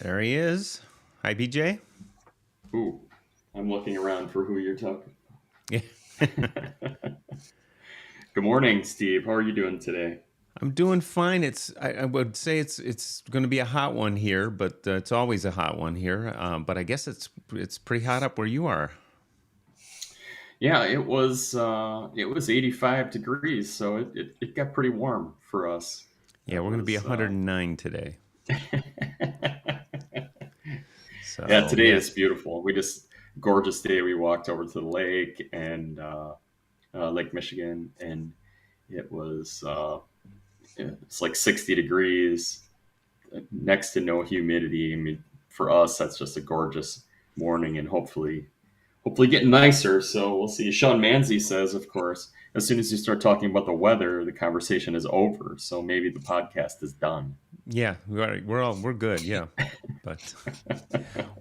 There he is. Hi, BJ. Ooh, I'm looking around for who you're talking. Yeah, Good morning, Steve. How are you doing today? I'm doing fine. I would say it's going to be a hot one here, but it's always a hot one here. But I guess it's pretty hot up where you are. Yeah, it was 85 degrees, so it got pretty warm for us. Yeah, That we're going to be was 109 today. Yeah, So today yeah, is beautiful. We just gorgeous day. We walked over to the lake and Lake Michigan, and it was it's like 60 degrees, next to no humidity. I mean, for us, that's just a gorgeous morning, and hopefully getting nicer. So we'll see. Sean Manzi says, of course, as soon as you start talking about the weather, the conversation is over. So maybe the podcast is done. yeah, we're good. Yeah, but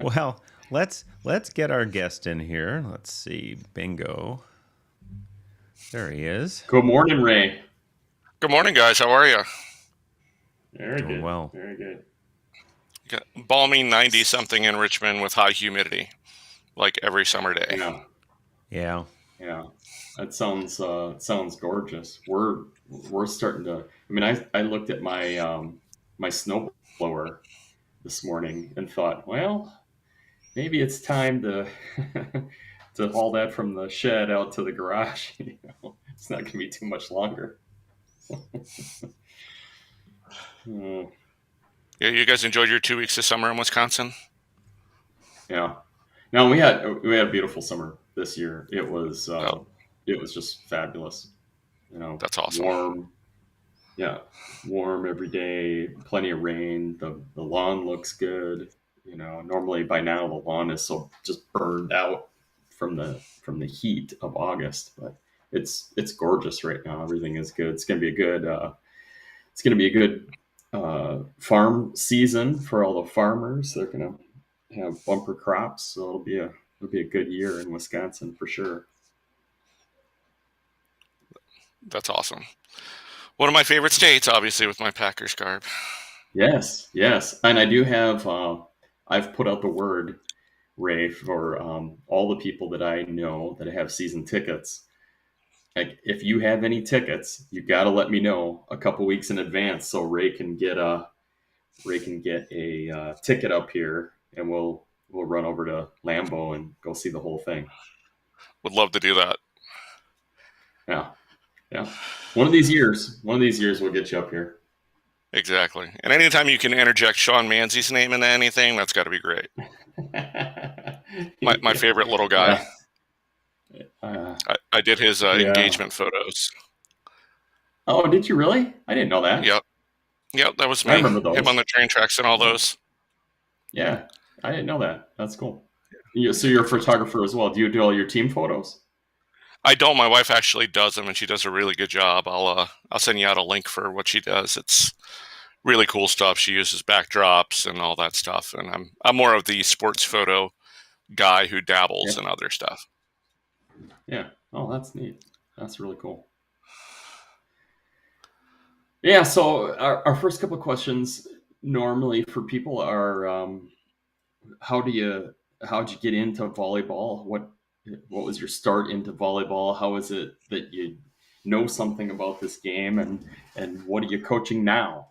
well, let's get our guest in here. Let's see, Bingo. There he is, Good morning, Ray. Good morning, guys. How are you? Very doing good. well. Very good. Balmy 90 something in Richmond with high humidity, like every summer day. Yeah, Yeah, yeah. That sounds gorgeous. We're starting to. I mean, I looked at my snow blower this morning and thought, well, maybe it's time to to haul that from the shed out to the garage. It's not going to be too much longer. Uh, Yeah, you guys enjoyed your 2 weeks of summer in Wisconsin? yeah. No, we had a beautiful summer this year. Oh, It was just fabulous. that's awesome. Warm. Yeah, warm every day. Plenty of rain. The lawn looks good. Normally by now the lawn is so just burned out from the heat of August, but it's gorgeous right now. Everything is good. It's gonna be a good farm season for all the farmers. They're gonna have bumper crops, so it'll be a good year in Wisconsin for sure. That's awesome. One of my favorite states, obviously, with my Packers garb. Yes, yes, and I do have. I've put out the word, Ray, for all the people that I know that have season tickets. Like, if you have any tickets, you got to let me know a couple weeks in advance so Ray can get a ticket up here, and we'll run over to Lambeau and go see the whole thing. Would love to do that. Yeah, yeah. One of these years, we'll get you up here. Exactly. And anytime you can interject Sean Manzi's name into anything, that's got to be great. My Yeah, favorite little guy. yeah, uh, I did his yeah. engagement photos. Oh, did you really? I didn't know that. Yep. Yep, that was I me. remember Him on those. the train tracks and all Yeah, those. yeah. I didn't know that. That's cool. So you're a photographer as well. Do you do all your team photos? I don't. My wife actually does them, and she does a really good job. I'll send you out a link for what she does. It's really cool stuff. She uses backdrops and all that stuff, and I'm more of the sports photo guy who dabbles Yeah, in other stuff. yeah. Oh, that's neat. That's really cool. Yeah. So our first couple of questions normally for people are, how do you how'd you get into volleyball? What was your start into volleyball? How is it that you know something about this game, and what are you coaching now?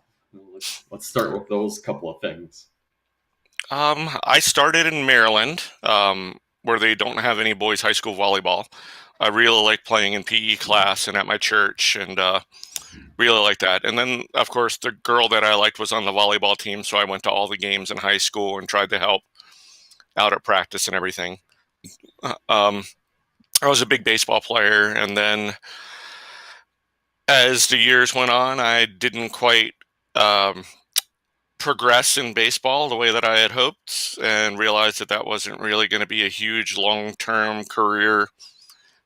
Let's start with those couple of things. I started in Maryland, where they don't have any boys high school volleyball. I really like playing in PE class and at my church, and really like that. And then, of course, the girl that I liked was on the volleyball team, so I went to all the games in high school and tried to help out at practice and everything. Um, I was a big baseball player, and then as the years went on, I didn't quite um, progress in baseball the way that I had hoped, and realized that that wasn't really going to be a huge long-term career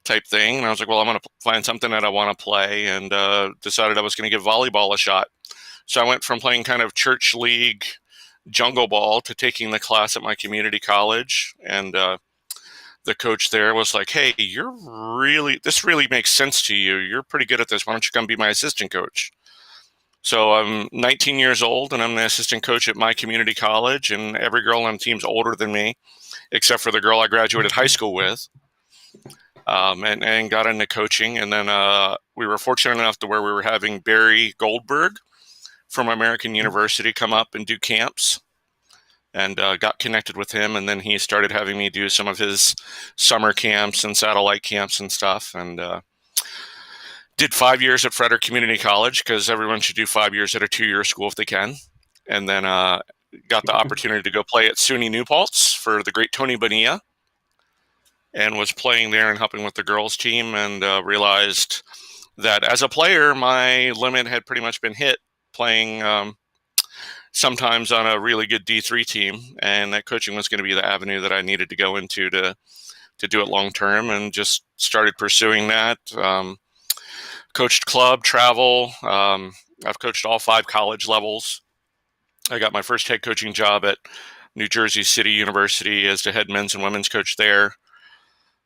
type thing. And I was like, well, I'm going to find something that I want to play, and decided I was going to give volleyball a shot. So I went from playing kind of church league jungle ball to taking the class at my community college, and the coach there was like, hey, this really makes sense to you. You're pretty good at this. Why don't you come be my assistant coach? So I'm 19 years old, and I'm the assistant coach at my community college, and every girl on the team's older than me, except for the girl I graduated high school with, and got into coaching. And then we were fortunate enough to where we were having Barry Goldberg from American University come up and do camps, and got connected with him. And then he started having me do some of his summer camps and satellite camps and stuff. And did 5 years at Frederick Community College, because everyone should do 5 years at a 2-year school if they can. And then got the opportunity to go play at SUNY New Paltz for the great Tony Bonilla, and was playing there and helping with the girls team, and realized that as a player, my limit had pretty much been hit playing sometimes on a really good D3 team, and that coaching was going to be the avenue that I needed to go into to do it long term, and just started pursuing that. Coached club, travel. I've coached all 5 college levels. I got my first head coaching job at New Jersey City University as the head men's and women's coach there.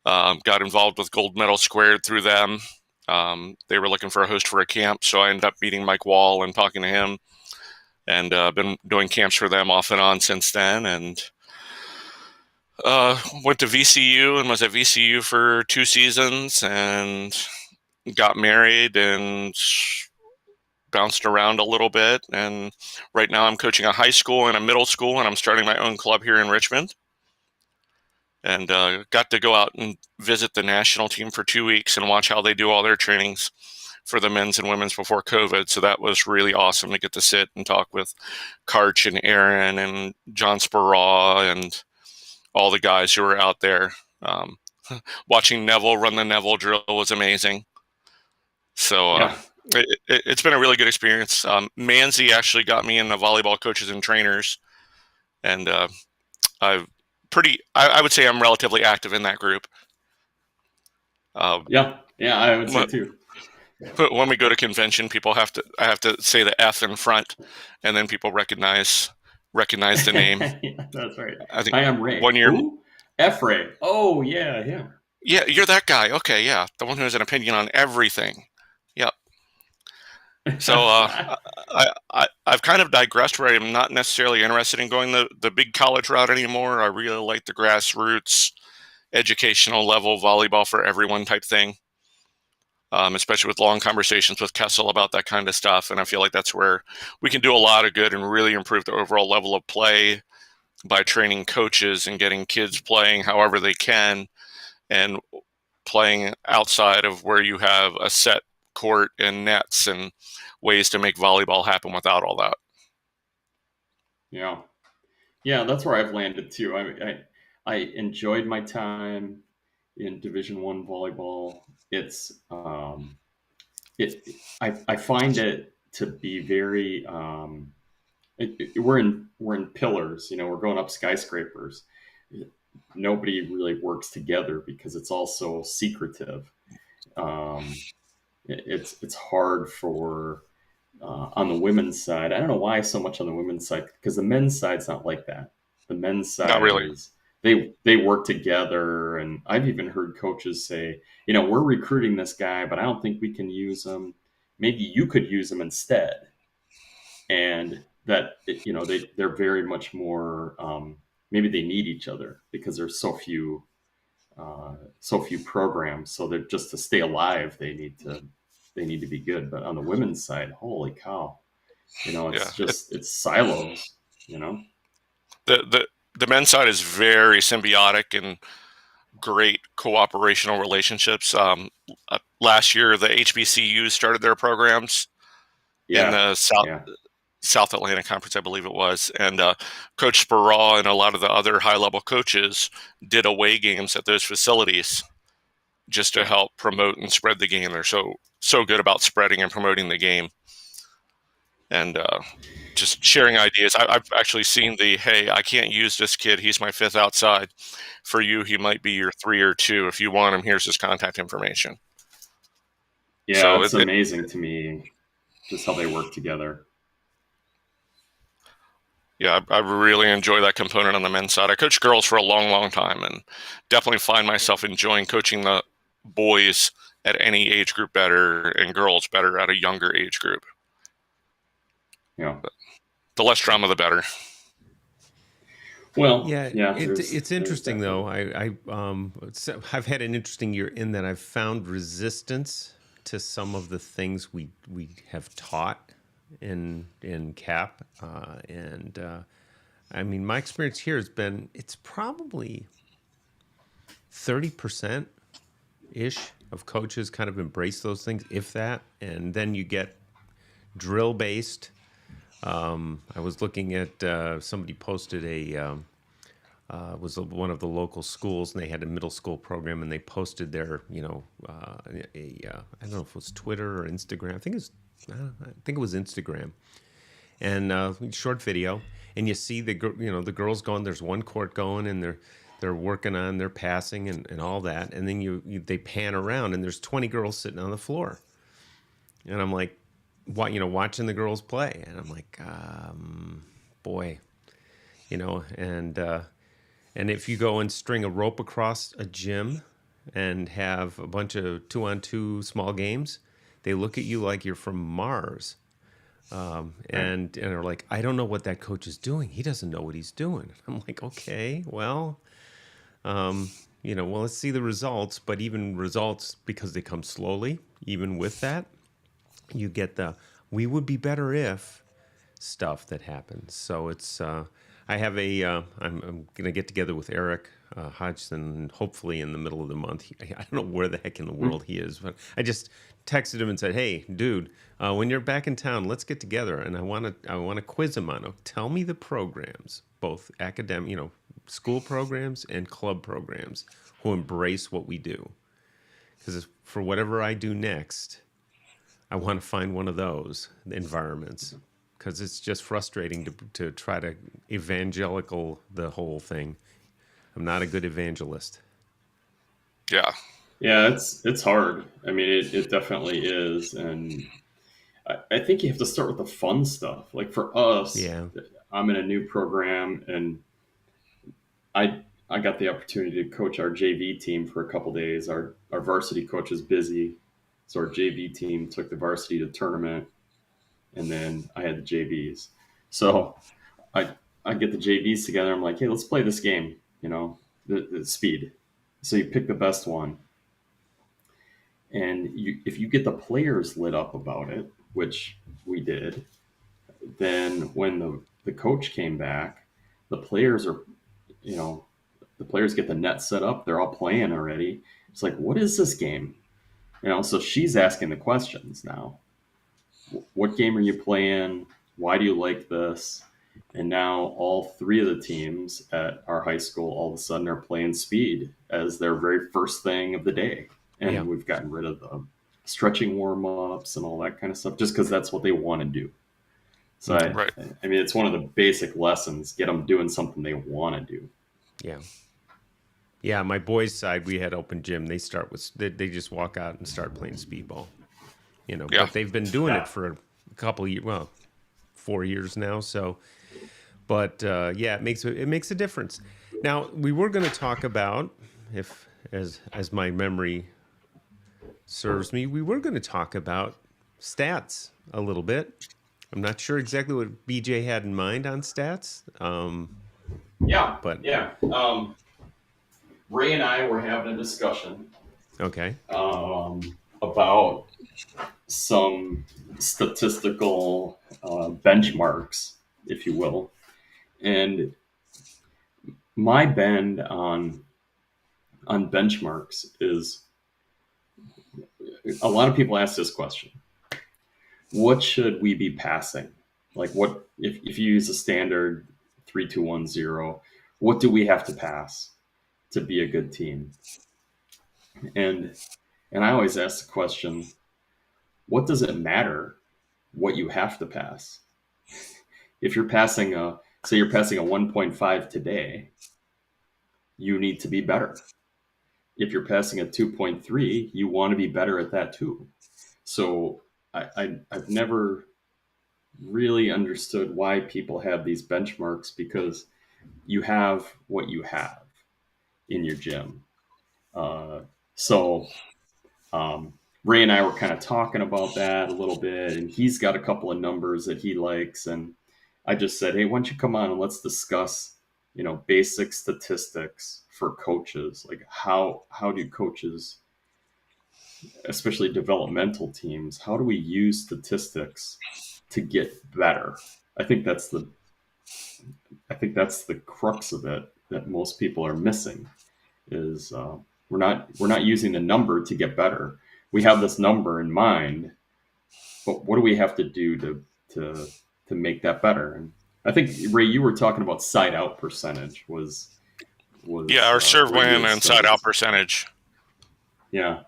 Got involved with Gold Medal Squared through them. They were looking for a host for a camp, so I ended up meeting Mike Wall and talking to him, and been doing camps for them off and on since then. And went to VCU and was at VCU for 2 seasons, and got married and bounced around a little bit. And right now I'm coaching a high school and a middle school, and I'm starting my own club here in Richmond. And got to go out and visit the national team for 2 weeks and watch how they do all their trainings for the men's and women's before COVID. So that was really awesome to get to sit and talk with Karch and Aaron and John Speraw and all the guys who were out there. Watching Neville run the Neville drill was amazing. So it's been a really good experience. Manzi actually got me into volleyball coaches and trainers, and I would say I'm relatively active in that group. I would say too. But when we go to convention, I have to say the F in front, and then people recognize the name. Yeah, that's right. I am Ray. 1 year. Who? F Ray. Oh yeah. Yeah, you're that guy. Okay, yeah, the one who has an opinion on everything. Yep. So I've kind of digressed where I'm not necessarily interested in going the big college route anymore. I really like the grassroots, educational level volleyball for everyone type thing, especially with long conversations with Kessel about that kind of stuff. And I feel like that's where we can do a lot of good and really improve the overall level of play by training coaches and getting kids playing however they can, and playing outside of where you have a set court and nets, and ways to make volleyball happen without all that. Yeah, that's where I've landed too. I enjoyed my time in Division I volleyball. It's I find it to be very we're in pillars, we're going up skyscrapers. Nobody really works together because it's all so secretive. It's hard for on the women's side. I don't know why so much on the women's side, because the men's side's not like that. The men's side not really. is they work together, and I've even heard coaches say, we're recruiting this guy, but I don't think we can use him. Maybe you could use him instead. And that they're very much more. Maybe they need each other because there's so few programs. So they're just to stay alive, they need to be good. But on the women's side, holy cow, it's silos. The men's side is very symbiotic and great cooperational relationships. Last year, the HBCUs started their programs in the South Atlantic Conference, I believe it was. And Coach Speraw and a lot of the other high-level coaches did away games at those facilities just to help promote and spread the game. They're so good about spreading and promoting the game. And just sharing ideas. I've actually seen hey, I can't use this kid. He's my 5th outside. For you, he might be your 3 or 2. If you want him, here's his contact information. Yeah, so it's amazing to me just how they work together. Yeah, I really enjoy that component on the men's side. I coached girls for a long, long time, and definitely find myself enjoying coaching the boys at any age group better and girls better at a younger age group. Yeah. The less drama, the better. Well, Yeah, yeah, it's interesting though. I've had an interesting year in that I've found resistance to some of the things we have taught in CAP, and I mean my experience here has been it's probably 30% ish of coaches kind of embrace those things, if that, and then you get drill based. I was looking at somebody posted was one of the local schools, and they had a middle school program, and they posted their, I don't know if it was Twitter or Instagram. I think it was Instagram, and short video, and you see the the girls going. There's one court going, and they're working on their passing and all that, and then they pan around, and there's 20 girls sitting on the floor, and I'm like, watching the girls play, and I'm like, boy, and if you go and string a rope across a gym and have a bunch of 2-on-2 small games, they look at you like you're from Mars. And are like, I don't know what that coach is doing. He doesn't know what he's doing. I'm like, okay, well, let's see the results. But even results, because they come slowly, even with that, you get we would be better if stuff that happens. So it's I have I'm going to get together with Eric Hodgson, hopefully in the middle of the month. I don't know where the heck in the world he is, but I just texted him and said, hey, dude, when you're back in town, let's get together. And I want to quiz him on it. Tell me the programs, both academic, school programs and club programs, who embrace what we do. Because for whatever I do next, I want to find one of those environments, because it's just frustrating to try to evangelical the whole thing. I'm not a good evangelist. Yeah. Yeah, it's hard. I mean, it definitely is. And I think you have to start with the fun stuff. Like for us, I'm in a new program, and I got the opportunity to coach our JV team for a couple days. Our varsity coach is busy, so our JV team took the varsity to tournament, and then I had the JVs. So I get the JVs together. I'm like, hey, let's play this game. The speed. So you pick the best one, and if you get the players lit up about it, which we did, then when the coach came back, the players are, the players get the net set up. They're all playing already. It's like, what is this game? So she's asking the questions now. What game are you playing? Why do you like this? And now all three of the teams at our high school all of a sudden are playing speed as their very first thing of the day. And we've gotten rid of the stretching warm-ups and all that kind of stuff just because that's what they want to do. So, I mean, it's one of the basic lessons. Get them doing something they want to do. Yeah. Yeah, my boys' side, we had open gym. They start with they just walk out and start playing speedball. But they've been doing it for a couple of years, 4 years now. So, but it makes a difference. Now, we were going to talk about, as my memory serves me, we were going to talk about stats a little bit. I'm not sure exactly what BJ had in mind on stats. Ray and I were having a discussion. Okay. About some statistical benchmarks, if you will. And my bend on benchmarks is, a lot of people ask this question: what should we be passing? Like, what if you use a standard 3-2-1-0, what do we have to pass to be a good team? And I always ask the question, what does it matter what you have to pass? If you're passing say you're passing a 1.5 today, you need to be better. If you're passing a 2.3, you want to be better at that too. So I've never really understood why people have these benchmarks, because you have what you have in your gym. Ray and I were kind of talking about that a little bit, and he's got a couple of numbers that he likes, and I just said, hey, why don't you come on and let's discuss, basic statistics for coaches. Like how do coaches, especially developmental teams, how do we use statistics to get better? I think that's the crux of it that most people are missing is we're not using the number to get better. We have this number in mind, but what do we have to do to make that better? And I think, Ray, you were talking about side out percentage was our serve where win you and studied. side out percentage. Yeah.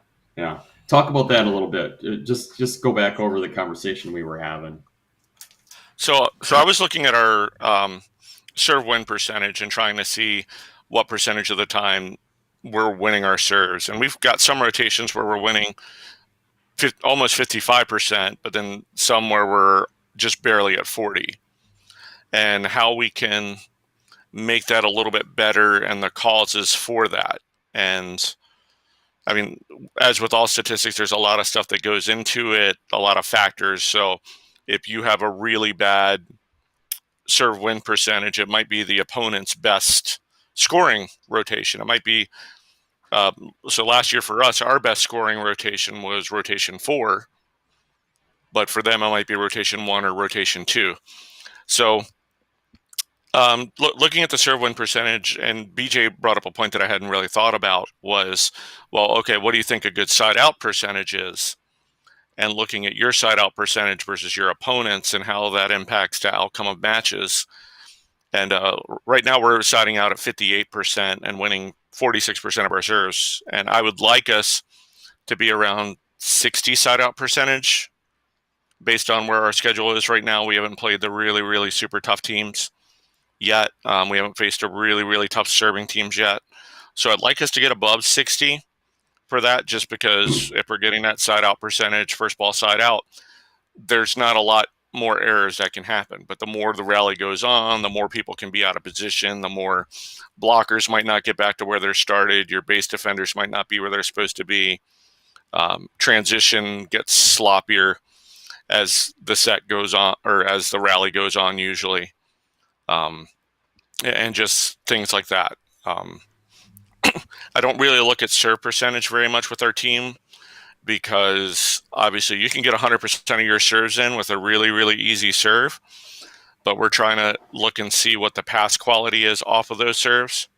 Talk about that a little bit. Just go back over the conversation we were having. So I was looking at our serve win percentage and trying to see what percentage of the time we're winning our serves. And we've got some rotations where we're winning almost 55%, but then some where we're just barely at 40. And how we can make that a little bit better and the causes for that. And I mean, as with all statistics, there's a lot of stuff that goes into it, a lot of factors. So if you have a really bad serve win percentage, it might be the opponent's best scoring rotation. It might be, so last year for us, our best scoring rotation was rotation 4, but for them, it might be rotation 1 or rotation 2. So looking at the serve win percentage, and BJ brought up a point that I hadn't really thought about was, well, okay, what do you think a good side out percentage is? And looking at your side out percentage versus your opponents and how that impacts the outcome of matches. And right now we're siding out at 58% and winning 46% of our serves. And I would like us to be around 60 side out percentage based on where our schedule is right now. We haven't played the really, really super tough teams yet. We haven't faced a really, really tough serving teams yet. So I'd like us to get above 60 for that, just because if we're getting that side out percentage, first ball side out, there's not a lot more errors that can happen. But the more the rally goes on, the more people can be out of position, the more blockers might not get back to where they're started. Your base defenders might not be where they're supposed to be. Transition gets sloppier as the set goes on, or as the rally goes on usually. And just things like that. I don't really look at serve percentage very much with our team, because obviously you can get 100% of your serves in with a really, really easy serve, but we're trying to look and see what the pass quality is off of those serves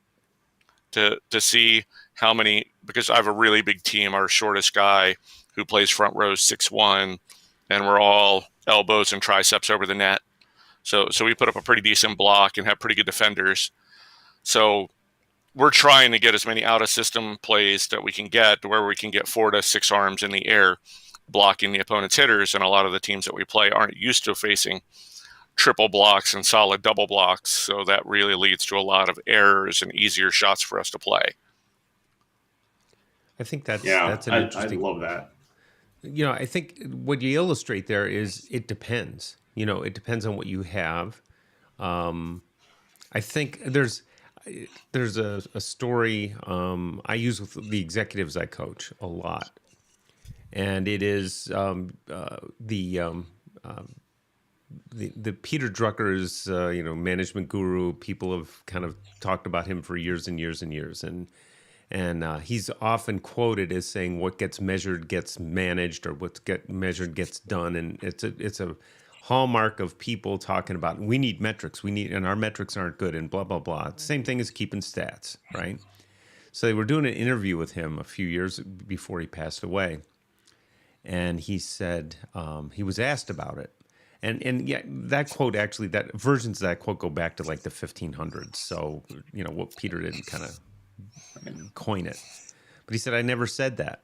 to see how many, because I have a really big team. Our shortest guy who plays front row 6'1", and we're all elbows and triceps over the net. So we put up a pretty decent block and have pretty good defenders. So we're trying to get as many out-of-system plays that we can get to where we can get 4 to 6 arms in the air blocking the opponent's hitters, and a lot of the teams that we play aren't used to facing triple blocks and solid double blocks, so that really leads to a lot of errors and easier shots for us to play. I think that's an interesting. I love that. I think what you illustrate there is it depends. It depends on what you have. I think there's a story I use with the executives I coach a lot, and it is the Peter Drucker's management guru. People have kind of talked about him for years and years and years, and he's often quoted as saying, "What gets measured gets managed," or "What's get measured gets done," and it's a hallmark of people talking about, we need metrics, and our metrics aren't good, and blah, blah, blah. Same thing as keeping stats, right? So they were doing an interview with him a few years before he passed away. And he said, he was asked about it. And yeah, that quote actually, that versions of that quote go back to like the 1500s. So, what Peter didn't kind of coin it. But he said, I never said that.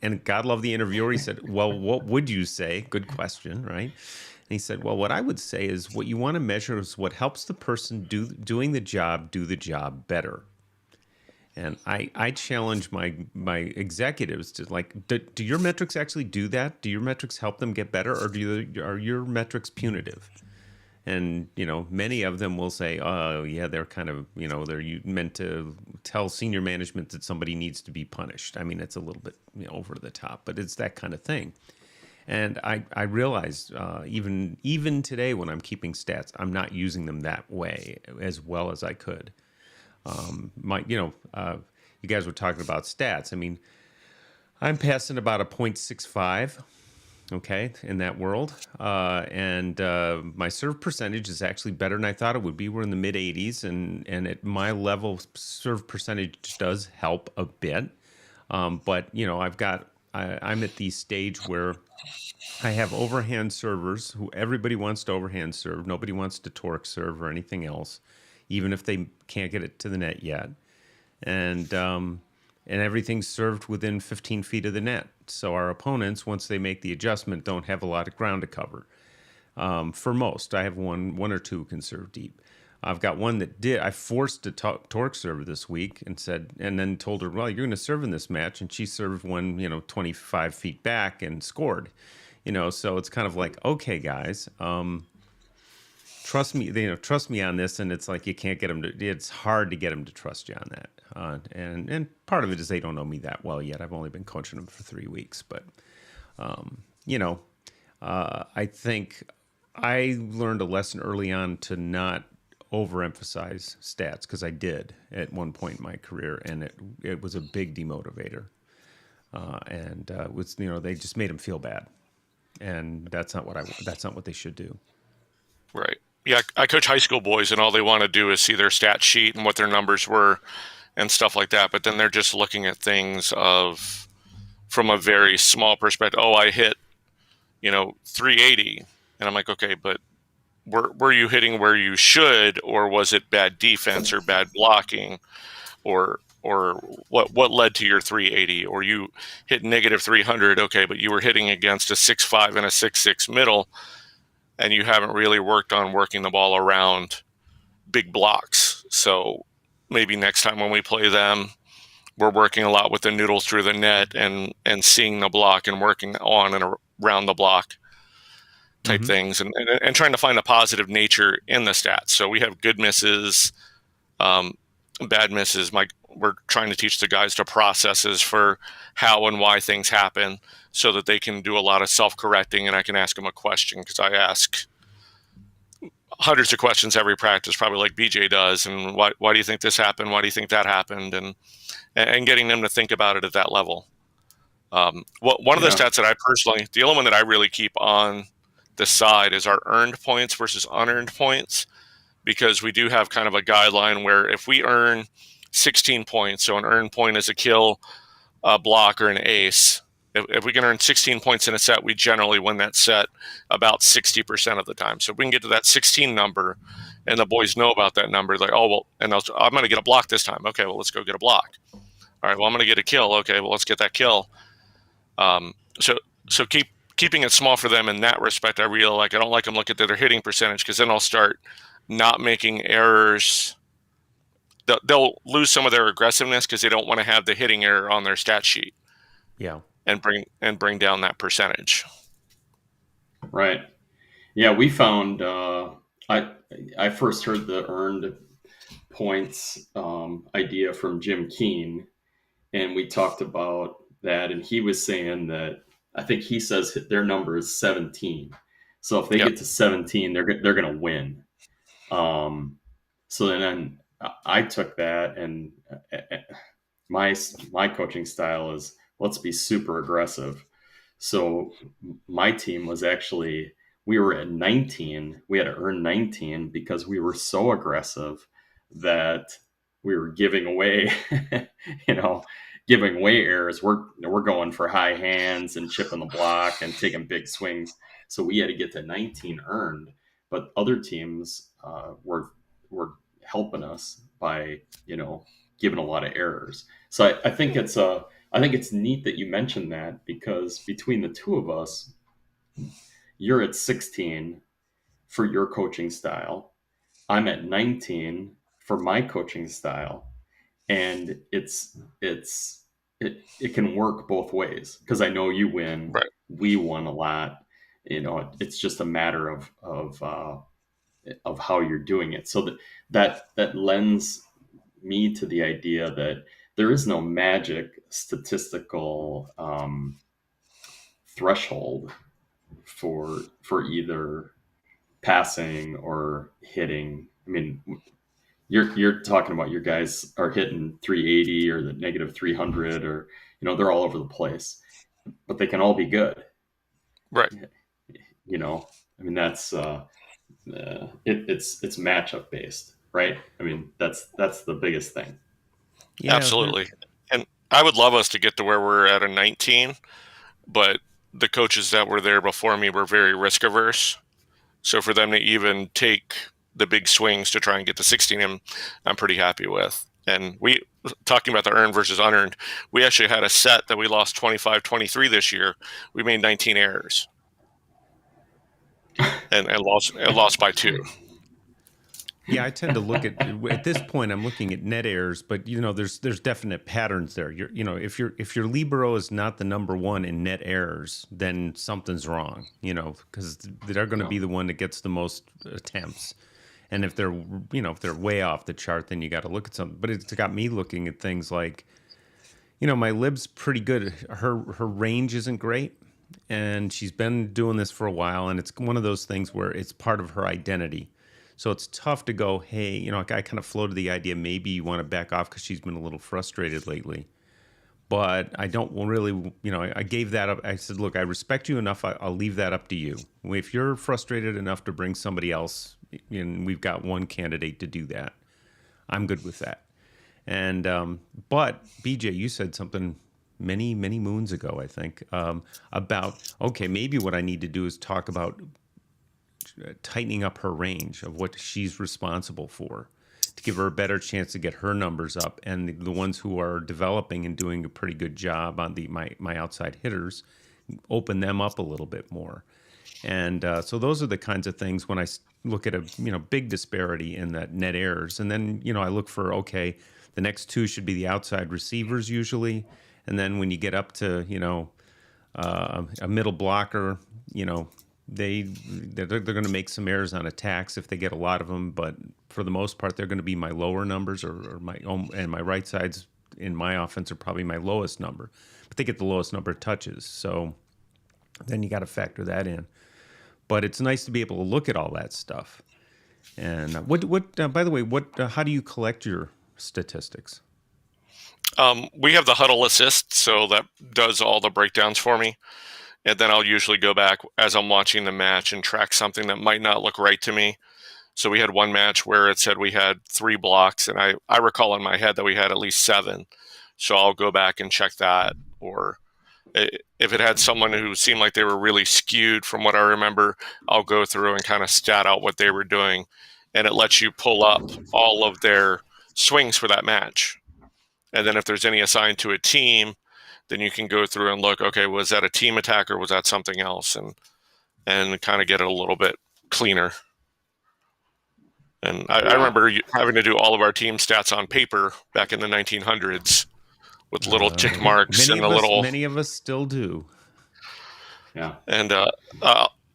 And God love the interviewer. He said, well, what would you say? Good question, right? And he said, well, what I would say is what you want to measure is what helps the person doing the job do the job better. And I challenge my executives to, like, do your metrics actually do that? Do your metrics help them get better, or are your metrics punitive? And, many of them will say, oh, yeah, they're kind of, they're meant to tell senior management that somebody needs to be punished. I mean, it's a little bit over the top, but it's that kind of thing. And I realized even today when I'm keeping stats, I'm not using them that way as well as I could. You guys were talking about stats. I mean, I'm passing about a 0.65, okay, in that world. And my serve percentage is actually better than I thought it would be. We're in the mid 80s, and at my level, serve percentage does help a bit. But I'm at the stage where I have overhand servers who everybody wants to overhand serve. Nobody wants to torque serve or anything else, even if they can't get it to the net yet. And everything's served within 15 feet of the net. So our opponents, once they make the adjustment, don't have a lot of ground to cover. For most, I have one or two who can serve deep. I've got one that did. I forced a torque server this week and then told her, well, you're going to serve in this match. And she served one, 25 feet back and scored. So it's kind of like, okay, guys, trust me. Trust me on this. And it's like you can't get them to. It's hard to get them to trust you on that. And part of it is they don't know me that well yet. I've only been coaching them for 3 weeks, but I think I learned a lesson early on to not overemphasize stats, because I did at one point in my career, and it was a big demotivator. And they just made them feel bad, and that's not what they should do. Right. Yeah, I coach high school boys, and all they want to do is see their stat sheet and what their numbers were and stuff like that. But then they're just looking at things from a very small perspective. Oh, I hit, 380. And I'm like, okay, but were you hitting where you should, or was it bad defense or bad blocking, or what led to your 380? Or you hit negative 300, okay, but you were hitting against a 6.5 and a 6.6 middle, and you haven't really worked on working the ball around big blocks. So maybe next time when we play them, we're working a lot with the noodles through the net and seeing the block and working on and around the block type things, and trying to find a positive nature in the stats. So we have good misses, bad misses. We're trying to teach the guys the processes for how and why things happen, so that they can do a lot of self-correcting, and I can ask them a question, because I ask hundreds of questions every practice, probably like BJ does. And why do you think this happened? Why do you think that happened? And getting them to think about it at that level. One of the stats that the only one that I really keep on the side is our earned points versus unearned points, because we do have kind of a guideline where if we earn 16 points, so an earned point is a kill, a block, or an ace. If we can earn 16 points in a set, we generally win that set about 60% of the time. So if we can get to that 16 number, and the boys know about that number, like, oh, well, and I'm going to get a block this time. Okay, well, let's go get a block. All right, well, I'm going to get a kill. Okay, well, let's get that kill. So keeping it small for them in that respect. I don't like them look at their hitting percentage, because then I'll start not making errors. They'll lose some of their aggressiveness because they don't want to have the hitting error on their stat sheet. Yeah. And bring down that percentage. Right. Yeah, we found I first heard the earned points idea from Jim Keene, and we talked about that, and he was saying that I think he says their number is 17. So if they get to 17, they're going to win. So then I took that, and my coaching style is, let's be super aggressive. So my team was actually, we were at 19. We had to earn 19 because we were so aggressive that we were giving away, giving away errors. We're going for high hands and chipping the block and taking big swings. So we had to get to 19 earned, but other teams were helping us by, giving a lot of errors. So I think it's neat that you mentioned that, because between the two of us, you're at 16 for your coaching style. I'm at 19 for my coaching style. And it can work both ways, because I know you win. Right. We won a lot. It's just a matter of of how you're doing it. So that lends me to the idea that there is no magic statistical threshold for either passing or hitting. I mean, you're talking about your guys are hitting 380 or the negative 300, or they're all over the place, but they can all be good. Right. I mean, that's it's matchup based, right? I mean, that's the biggest thing. Yeah, Absolutely. And I would love us to get to where we're at in 19, but the coaches that were there before me were very risk averse. So for them to even take the big swings to try and get to 16, I'm pretty happy with. And we, talking about the earned versus unearned, we actually had a set that we lost 25-23 this year. We made 19 errors and lost by 2. Yeah, I tend to look at this point. I'm looking at net errors, but there's definite patterns there. If your libero is not the number one in net errors, then something's wrong. Because they're going to be the one that gets the most attempts, and if they're way off the chart, then you got to look at something. But it's got me looking at things like, my lib's pretty good. Her range isn't great, and she's been doing this for a while, and it's one of those things where it's part of her identity. So it's tough to go, hey, I kind of floated the idea maybe you want to back off because she's been a little frustrated lately. But I don't really, I gave that up. I said, look, I respect you enough. I'll leave that up to you. If you're frustrated enough to bring somebody else, and we've got one candidate to do that, I'm good with that. And but BJ, you said something many moons ago, I think, about, okay, maybe what I need to do is talk about tightening up her range of what she's responsible for to give her a better chance to get her numbers up, and the ones who are developing and doing a pretty good job on my outside hitters, open them up a little bit more. And so those are the kinds of things when I look at a big disparity in that net errors, and then I look for, okay, the next 2 should be the outside receivers usually, and then when you get up to a middle blocker, they're going to make some errors on attacks if they get a lot of them, but for the most part, they're going to be my lower numbers, or my own, and my right sides in my offense are probably my lowest number, but they get the lowest number of touches. So then you got to factor that in. But it's nice to be able to look at all that stuff. And by the way, how do you collect your statistics? We have the huddle assist, so that does all the breakdowns for me. And then I'll usually go back as I'm watching the match and track something that might not look right to me. So we had one match where it said we had 3 blocks, and I recall in my head that we had at least 7. So I'll go back and check that. Or if it had someone who seemed like they were really skewed from what I remember, I'll go through and kind of stat out what they were doing. And it lets you pull up all of their swings for that match. And then if there's any assigned to a team, then you can go through and look, okay, was that a team attack or was that something else? And kind of get it a little bit cleaner. And I remember having to do all of our team stats on paper back in the 1900s with little tick marks and many of us still do. Yeah. And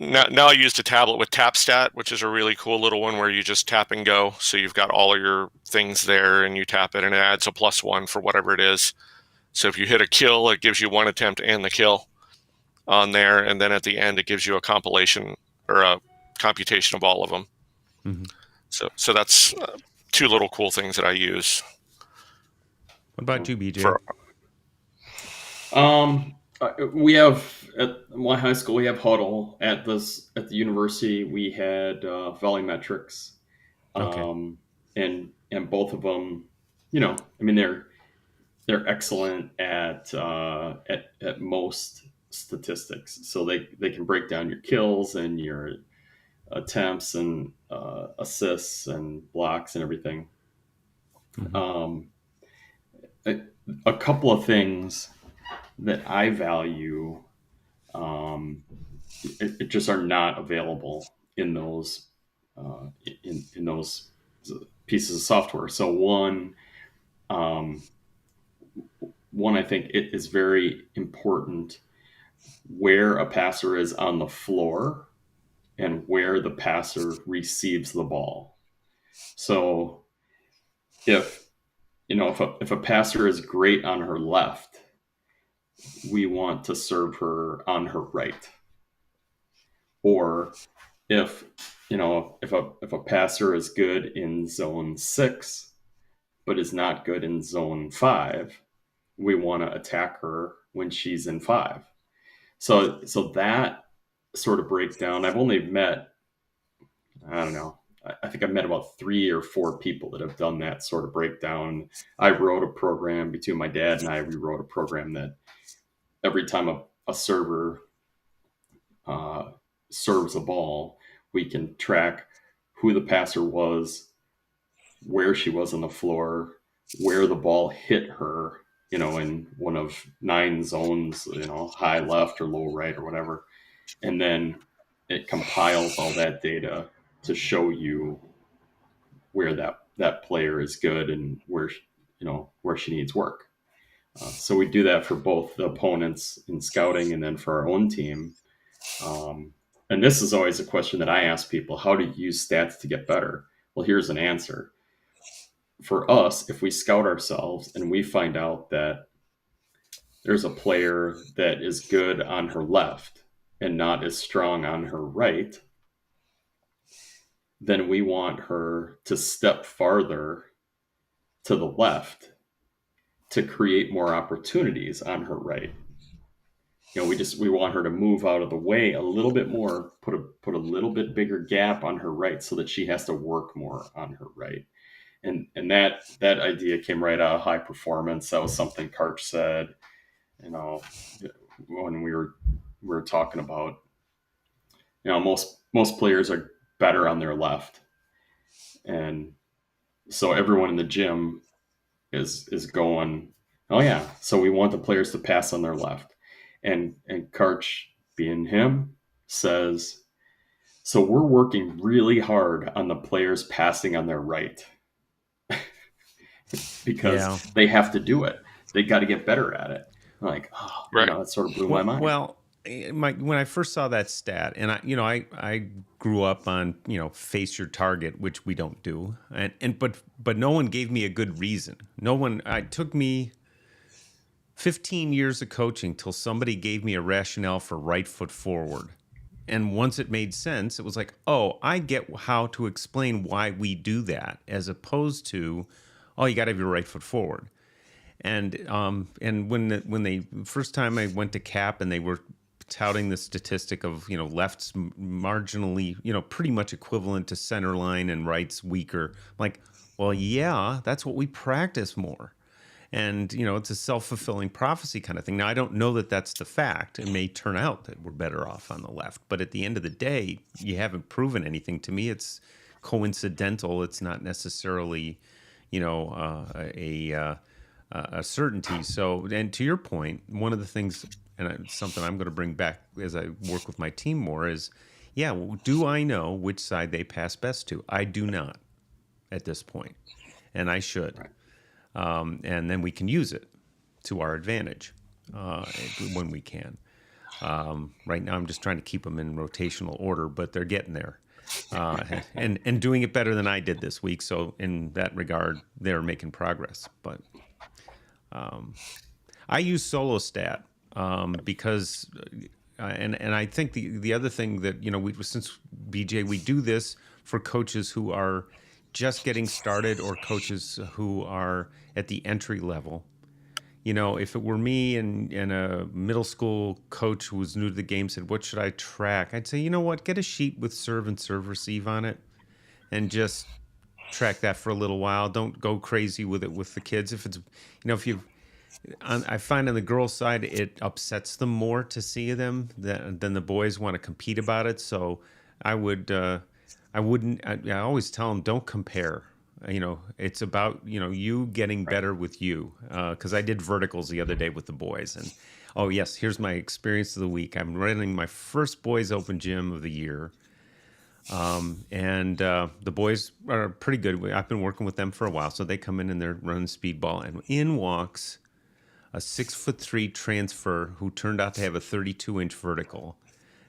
now I use the tablet with TapStat, which is a really cool little one where you just tap and go. So you've got all of your things there, and you tap it, and it adds a +1 for whatever it is. So if you hit a kill, it gives you 1 attempt and the kill on there. And then at the end, it gives you a compilation or a computation of all of them. Mm-hmm. So that's 2 little cool things that I use. What about you, BJ? We have at my high school, we have huddle. At the university, we had volleymetrics. Okay. And both of them, I mean, they're excellent at most statistics. So they can break down your kills and your attempts and assists and blocks and everything. Mm-hmm. A couple of things that I value, it just are not available in those in those pieces of software. So one, I think it is very important where a passer is on the floor and where the passer receives the ball. So if if a passer is great on her left, we want to serve her on her right. Or if if a passer is good in zone 6 but is not good in zone 5, we want to attack her when she's in 5. So that sort of breakdown, I've only met, I don't know, I think I've met about 3 or 4 people that have done that sort of breakdown. I wrote a program, between my dad and I, we wrote a program that every time a server serves a ball, we can track who the passer was, where she was on the floor, where the ball hit her, in one of 9 zones, high left or low right or whatever. And then it compiles all that data to show you where that player is good and where she needs work. So we do that for both the opponents in scouting and then for our own team. And this is always a question that I ask people: how to use stats to get better? Well, here's an answer. For us, if we scout ourselves and we find out that there's a player that is good on her left and not as strong on her right, then we want her to step farther to the left to create more opportunities on her right. We want her to move out of the way a little bit more, put a little bit bigger gap on her right so that she has to work more on her right. And that idea came right out of high performance. That was something Karch said, when we were talking about, most players are better on their left. And so everyone in the gym is going, oh yeah, so we want the players to pass on their left. And Karch, being him, says, so we're working really hard on the players passing on their right. Because they have to do it. They got to get better at it. I'm like, Right. that sort of blew my mind. Well, when I first saw that stat, and I grew up on face your target, which we don't do, but no one gave me a good reason. No one. It took me 15 years of coaching till somebody gave me a rationale for right foot forward. And once it made sense, it was like, oh, I get how to explain why we do that, as opposed to, oh, you got to have your right foot forward. And when they first time I went to CAP and they were touting the statistic of left's marginally pretty much equivalent to center line and right's weaker, I'm like, well, yeah, that's what we practice more. And, it's a self-fulfilling prophecy kind of thing. Now, I don't know that that's the fact. It may turn out that we're better off on the left. But at the end of the day, you haven't proven anything to me. It's coincidental. It's not necessarily, a certainty. So, and to your point, one of the things, and it's something I'm going to bring back as I work with my team more, is, do I know which side they pass best to? I do not at this point, and I should. Right. And then we can use it to our advantage when we can. Right now, I'm just trying to keep them in rotational order, but they're getting there. And doing it better than I did this week. So in that regard, they're making progress. But I use solo stat because, and I think the other thing that, since BJ, we do this for coaches who are just getting started or coaches who are at the entry level. If it were me and a middle school coach who was new to the game said, what should I track? I'd say, you know what, get a sheet with serve and serve receive on it and just track that for a little while. Don't go crazy with it with the kids. If it's, I find on the girls' side, it upsets them more to see them than the boys want to compete about it. So I always tell them, don't compare. It's about, you getting better with you. Because I did verticals the other day with the boys. And, oh, yes, here's my experience of the week. I'm running my first boys' open gym of the year. And the boys are pretty good. I've been working with them for a while. So they come in and they're running speedball. And in walks a 6'3" transfer who turned out to have a 32-inch vertical.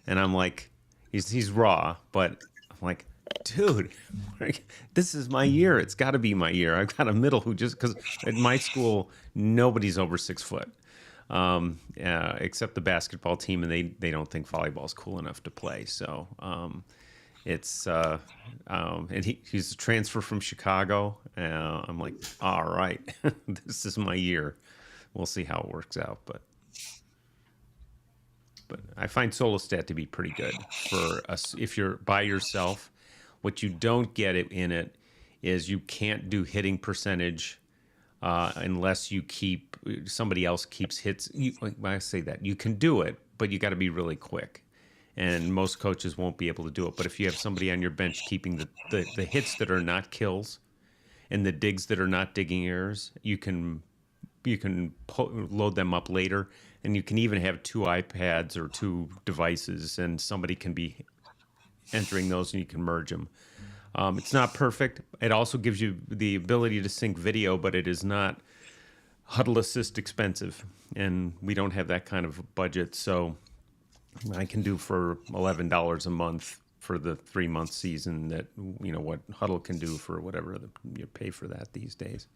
And I'm like, He's raw, but I'm like, dude, like, this is my year. It's got to be my year. I've got a middle who just because at my school nobody's over 6 foot, except the basketball team, and they don't think volleyball's cool enough to play. So it's and he's a transfer from Chicago. I'm like, all right, this is my year. We'll see how it works out, but I find solo stat to be pretty good for us if you're by yourself. What you don't get in it is you can't do hitting percentage unless you keep somebody else keeps hits. When I say that, you can do it, but you got to be really quick. And most coaches won't be able to do it. But if you have somebody on your bench keeping the hits that are not kills and the digs that are not digging errors, you can load them up later, and you can even have 2 iPads or 2 devices, and somebody can be entering those, and you can merge them. It's not perfect. It also gives you the ability to sync video, but it is not Huddle Assist expensive, and we don't have that kind of budget. So I can do for $11 a month for the 3-month season that what Huddle can do for whatever you pay for that these days.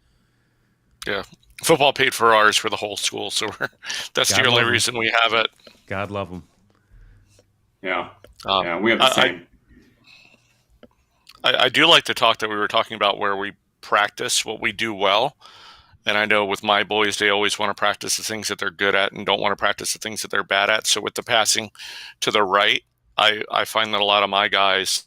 Yeah, football paid for ours for the whole school, so that's the only reason we have it. God love them. Yeah, yeah, we have the same. I do like the talk that we were talking about where we practice what we do well. And I know with my boys, they always want to practice the things that they're good at and don't want to practice the things that they're bad at. So with the passing to the right, I find that a lot of my guys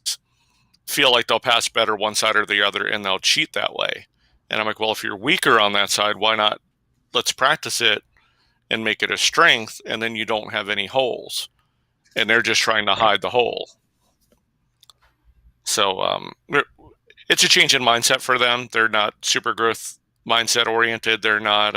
feel like they'll pass better one side or the other, and they'll cheat that way. And I'm like, well, if you're weaker on that side, why not? Let's practice it and make it a strength, and then you don't have any holes. And they're just trying to hide the hole. So it's a change in mindset for them. They're not super growth mindset oriented. They're not.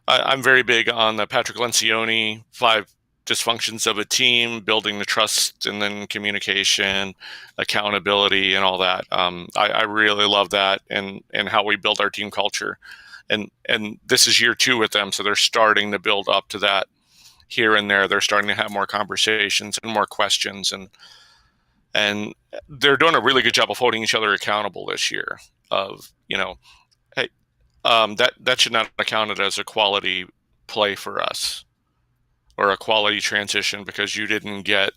I'm very big on the Patrick Lencioni 5 dysfunctions of a team, building the trust and then communication, accountability, and all that. I really love that and how we build our team culture. And this is year 2 with them, so they're starting to build up to that here and there. They're starting to have more conversations and more questions, and they're doing a really good job of holding each other accountable this year. Of hey, that should not be counted as a quality play for us or a quality transition because you didn't get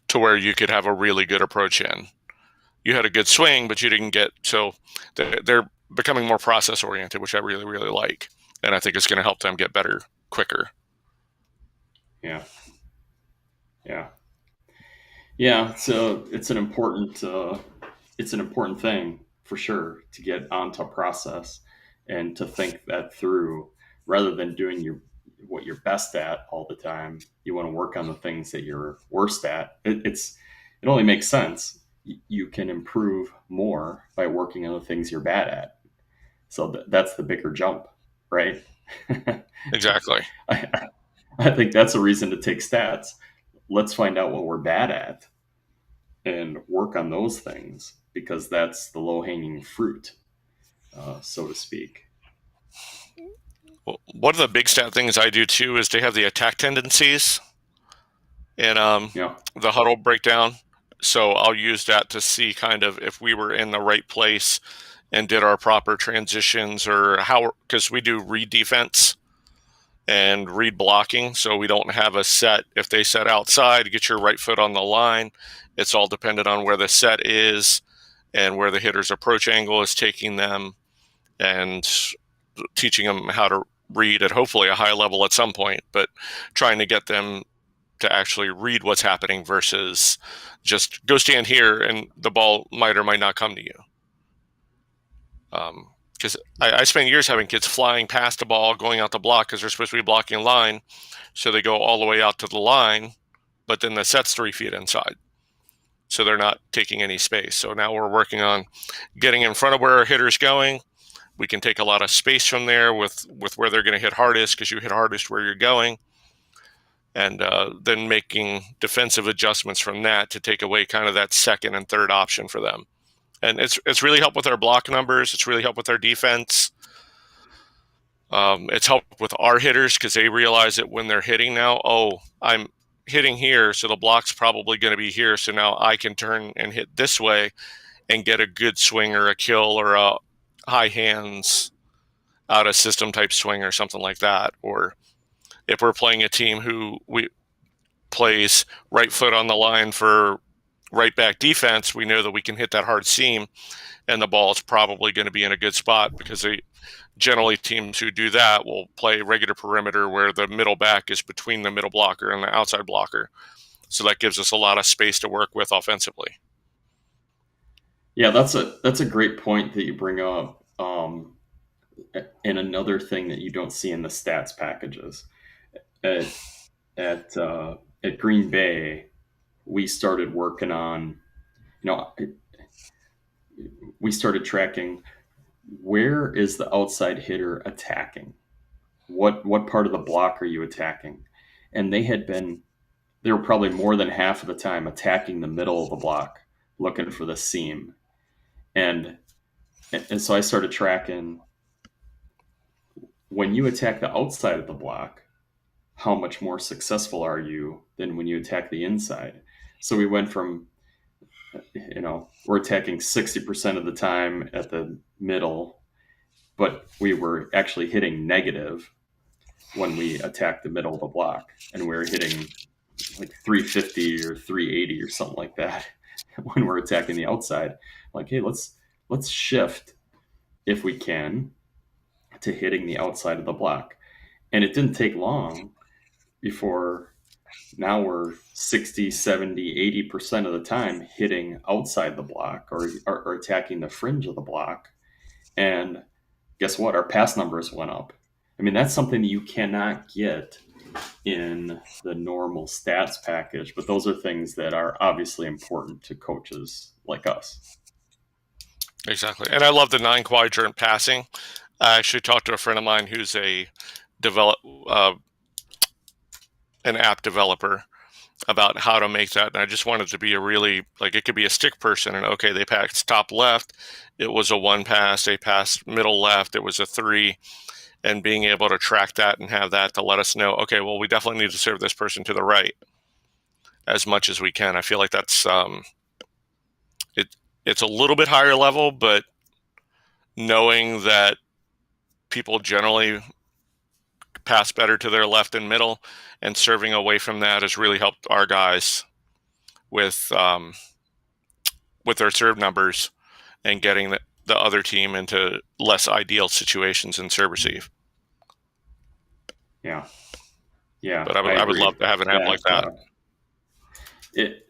to where you could have a really good approach in. You had a good swing, but you didn't get. So they're becoming more process oriented, which I really, really like, and I think it's going to help them get better quicker. Yeah. Yeah, so it's an important thing for sure to get onto process and to think that through rather than doing what you're best at all the time. You want to work on the things that you're worst at. It only makes sense. You can improve more by working on the things you're bad at. So that's the bigger jump, right? Exactly. I think that's a reason to take stats. Let's find out what we're bad at and work on those things because that's the low-hanging fruit, so to speak. Well, one of the big stat things I do too is they have the attack tendencies in the huddle breakdown. So I'll use that to see kind of if we were in the right place and did our proper transitions or how, because we do read defense and read blocking. So we don't have a set. If they set outside, get your right foot on the line. It's all dependent on where the set is and where the hitter's approach angle is taking them and teaching them how to read at hopefully a high level at some point, but trying to get them to actually read what's happening versus just go stand here and the ball might or might not come to you. Because I spent years having kids flying past the ball, going out the block because they're supposed to be blocking line. So they go all the way out to the line, but then the set's 3 feet inside. So they're not taking any space. So now we're working on getting in front of where our hitter's going. We can take a lot of space from there with where they're going to hit hardest because you hit hardest where you're going. And then making defensive adjustments from that to take away kind of that second and third option for them. And it's really helped with our block numbers. It's really helped with our defense. It's helped with our hitters because they realize that when they're hitting now, hitting here, so the block's probably going to be here. So now I can turn and hit this way and get a good swing or a kill or a high hands out of system type swing or something like that. Or if we're playing a team who plays right foot on the line for right back defense, we know that we can hit that hard seam and the ball is probably going to be in a good spot, because generally teams who do that will play regular perimeter where the middle back is between the middle blocker and the outside blocker. So that gives us a lot of space to work with offensively. Yeah, that's a great point that you bring up. And another thing that you don't see in the stats packages at Green Bay, we started working on, we started tracking, where is the outside hitter attacking? What part of the block are you attacking? And they were probably more than half of the time attacking the middle of the block, looking for the seam. And so I started tracking, when you attack the outside of the block, how much more successful are you than when you attack the inside? So we went from, we're attacking 60% of the time at the middle, but we were actually hitting negative when we attacked the middle of the block, and we were hitting like 350 or 380 or something like that when we're attacking the outside. Like, hey, let's shift, if we can, to hitting the outside of the block. And it didn't take long before now we're 60, 70, 80% of the time hitting outside the block or attacking the fringe of the block. And guess what? Our pass numbers went up. I mean, that's something you cannot get in the normal stats package, but those are things that are obviously important to coaches like us. Exactly. And I love the 9-quadrant passing. I actually talked to a friend of mine who's an app developer about how to make that. And I just wanted to be it could be a stick person, and okay, they passed top left, it was a 1 pass, they passed middle left, it was a 3, and being able to track that and have that to let us know, okay, well, we definitely need to serve this person to the right as much as we can. I feel like that's it's a little bit higher level, but knowing that people generally pass better to their left and middle, and serving away from that has really helped our guys with their serve numbers and getting the other team into less ideal situations in serve receive. Yeah. But I would love to have an app like that. It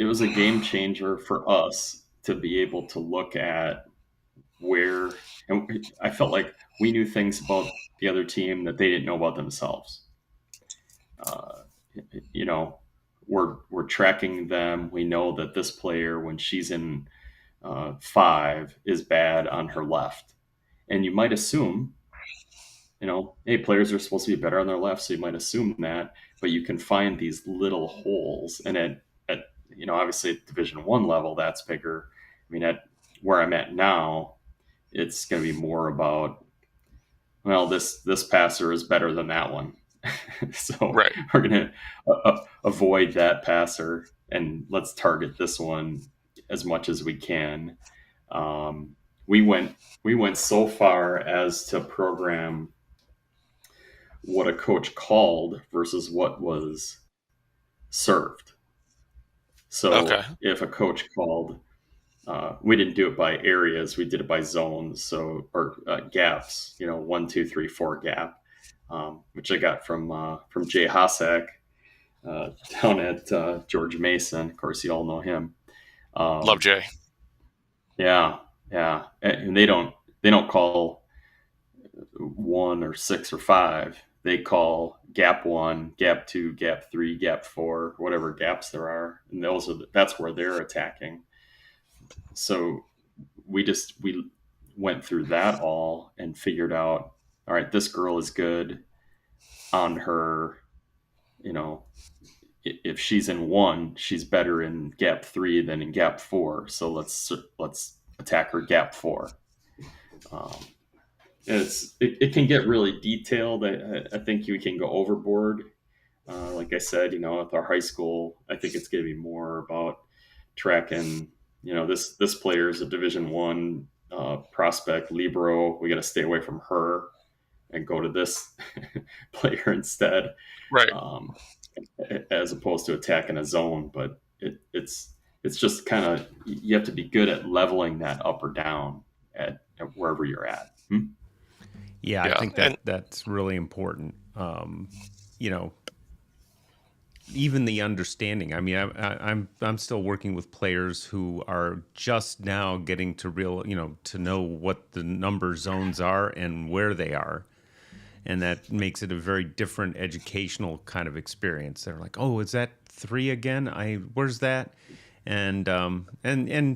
was a game changer for us to be able to look at where, and I felt like we knew things about the other team that they didn't know about themselves. We're tracking them. We know that this player, when she's in 5, is bad on her left, and you might assume, hey, players are supposed to be better on their left, so you might assume that, but you can find these little holes, and at obviously at Division I level, that's bigger. I mean, at where I'm at now, it's going to be more about, well, this passer is better than that one. So right. We're going to avoid that passer and let's target this one as much as we can. We went so far as to program what a coach called versus what was served. So if a coach called, we didn't do it by areas, we did it by zones, or gaps, 1, 2, 3, 4 gap, which I got from Jay Hossack down at George Mason. Of course, you all know him. Love Jay. Yeah, and they don't call 1 or 6 or 5. They call gap 1, gap 2, gap 3, gap 4, whatever gaps there are, and that's where they're attacking. So we went through that all and figured out, all right, this girl is good on her, if she's in 1, she's better in gap 3 than in gap 4. So let's attack her gap 4. It can get really detailed. I think you can go overboard Like I said, with our high school, I think it's going to be more about tracking. This player is a Division 1 prospect, libero. We got to stay away from her and go to this player instead, Right. um, as opposed to attacking a zone. But it's just kind of, you have to be good at leveling that up or down at wherever you're at. Yeah, I Yeah. think And that's really important. You know, even the understanding. I mean, I'm still working with players who are just now getting to know what the number zones are and where they are, and that makes it a very different educational kind of experience. They're like, "Oh, is that 3 again? Where's that?" And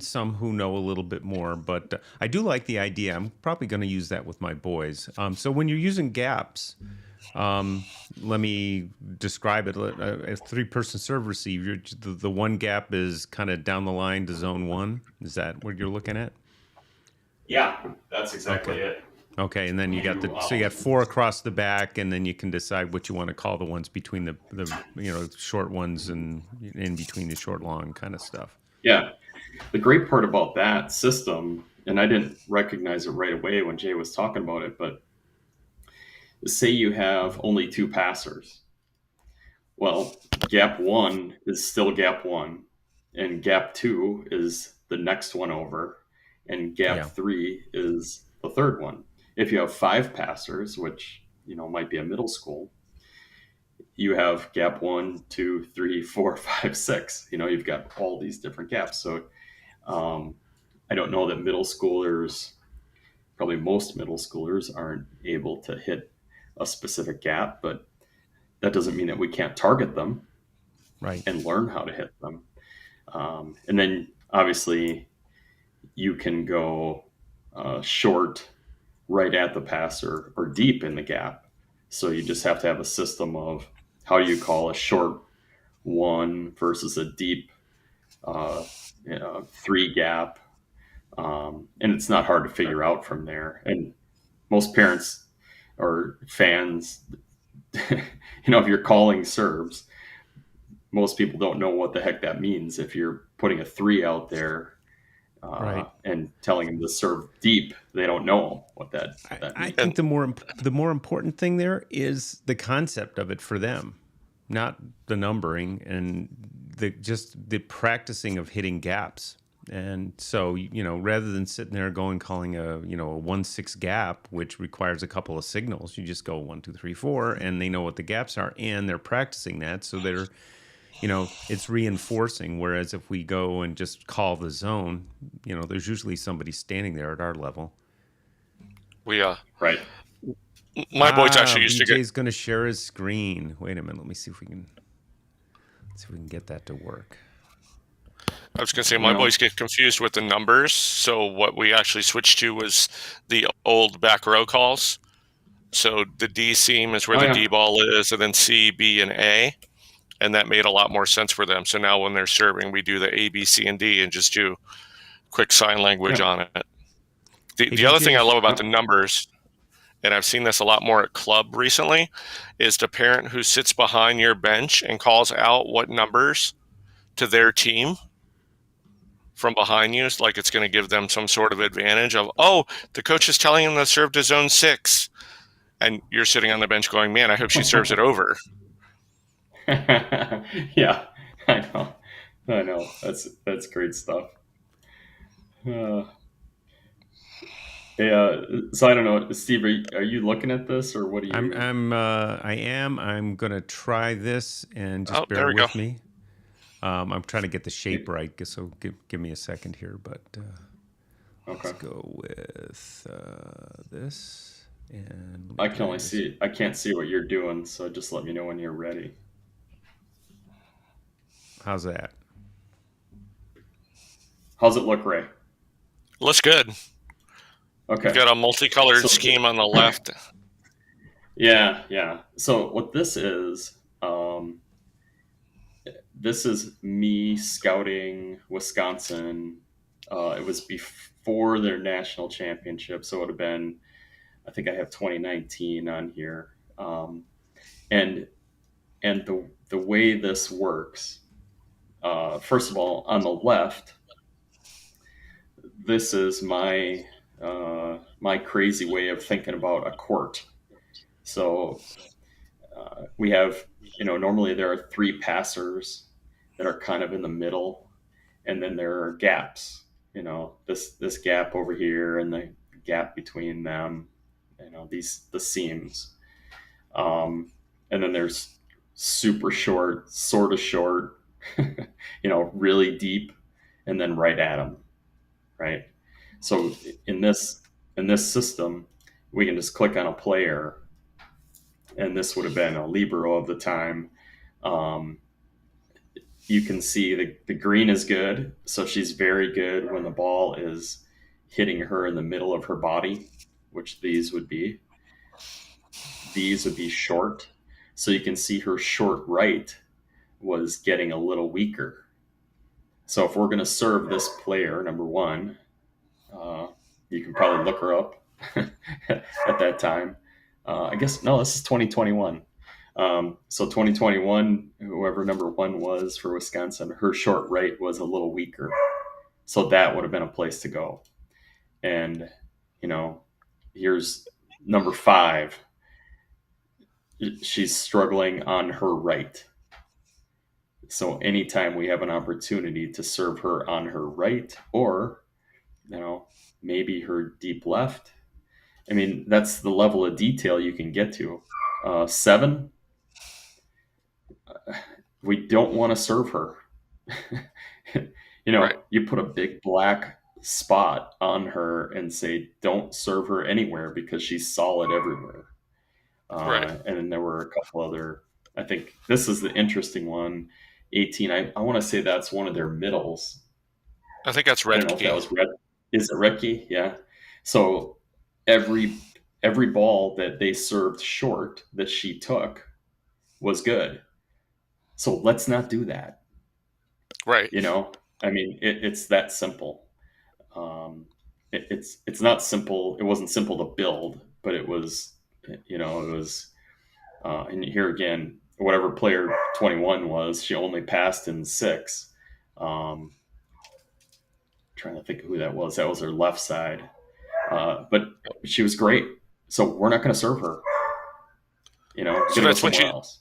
some who know a little bit more, but I do like the idea. I'm probably going to use that with my boys. So when you're using gaps, let me describe it. A 3-person serve receive. The one gap is kind of down the line to zone 1. Is that what you're looking at? Yeah, that's exactly Okay. it. Okay, and then you got so you got 4 across the back, and then you can decide what you want to call the ones between the short ones and in between the short long kind of stuff. Yeah. The great part about that system, and I didn't recognize it right away when Jay was talking about it, but say you have only 2 passers. Well, gap 1 is still gap 1, and gap 2 is the next one over, and gap Yeah. 3 is the third one. If you have 5 passers, which might be a middle school, you have gap 1, 2, 3, 4, 5, 6. You've got all these different gaps. So I don't know that middle schoolers, probably most middle schoolers, aren't able to hit a specific gap, but that doesn't mean that we can't target them Right. and learn how to hit them. And then obviously you can go short right at the passer or deep in the gap. So you just have to have a system of how do you call a short 1 versus a deep 3 gap. And it's not hard to figure out from there. And most parents or fans, if you're calling serves, most people don't know what the heck that means. If you're putting a 3 out there Right. and telling them to serve deep, they don't know what that I means. think the more important thing there is the concept of it for them, not the numbering and the practicing of hitting gaps. And so, rather than sitting there calling a 1-6 gap, which requires a couple of signals, you just go 1, 2, 3, 4, and they know what the gaps are, and they're practicing that, so they're it's reinforcing. Whereas if we go and just call the zone, there's usually somebody standing there at our level. we Right. my boys actually used to BJ's going to share his screen. Wait a minute. Let me see if we can get that to work. I was going to say my boys get confused with the numbers. So what we actually switched to was the old back row calls. So the D seam is where the D ball is, and then C, B, and A. And that made a lot more sense for them. So now when they're serving, we do the A, B, C, and D and just do quick sign language on it. The other thing I love about the numbers, and I've seen this a lot more at club recently, is the parent who sits behind your bench and calls out what numbers to their team from behind you. It's like it's going to give them some sort of advantage of, oh, the coach is telling him to serve to zone 6. And you're sitting on the bench going, man, I hope she serves it over. Yeah, I know. That's great stuff. Yeah. So I don't know, Steve. Are you looking at this, or what are you? I am. I'm gonna try this, and just bear with me. I'm trying to get the shape right, so give me a second here. But let's go with this. And I can only see. I can't see what you're doing, so just let me know when you're ready. How's that? How's it look, Ray? Looks good. Okay. You've got a multicolored scheme on the left. Yeah. So what this is me scouting Wisconsin. It was before their national championship, so it would have been, I think I have 2019 on here. And And the way this works, first of all, on the left, this is my my crazy way of thinking about a court. So we have, normally there are three passers that are kind of in the middle, and then there are gaps. This gap over here, and the gap between them. The seams. And then there's super short, sort of short, really deep, and then right at them, right? So in this system, we can just click on a player, and this would have been a libero of the time. You can see the green is good, so she's very good when the ball is hitting her in the middle of her body, which these would be. These would be short, so you can see her short right was getting a little weaker. So if we're going to serve this player, number one, you can probably look her up at that time. I guess, no, this is 2021. So 2021, whoever number one was for Wisconsin, her short right was a little weaker. So that would have been a place to go. And, here's number 5. She's struggling on her right. So anytime we have an opportunity to serve her on her right, or, maybe her deep left, I mean, that's the level of detail you can get to. 7, we don't want to serve her. Right. You put a big black spot on her and say, don't serve her anywhere because she's solid everywhere. Right. And then there were a couple other, I think this is the interesting one. 18, I want to say that's one of their middles. I think that's I don't know if Redke. that was Red. Is it Redke? Yeah. So every ball that they served short that she took was good. So let's not do that. Right. I mean, it's that simple. It's not simple. It wasn't simple to build, but it was, it was, and here again, whatever player 21 was, she only passed in 6. Trying to think of who that was. That was her left side. But she was great. So we're not going to serve her. So that's when else.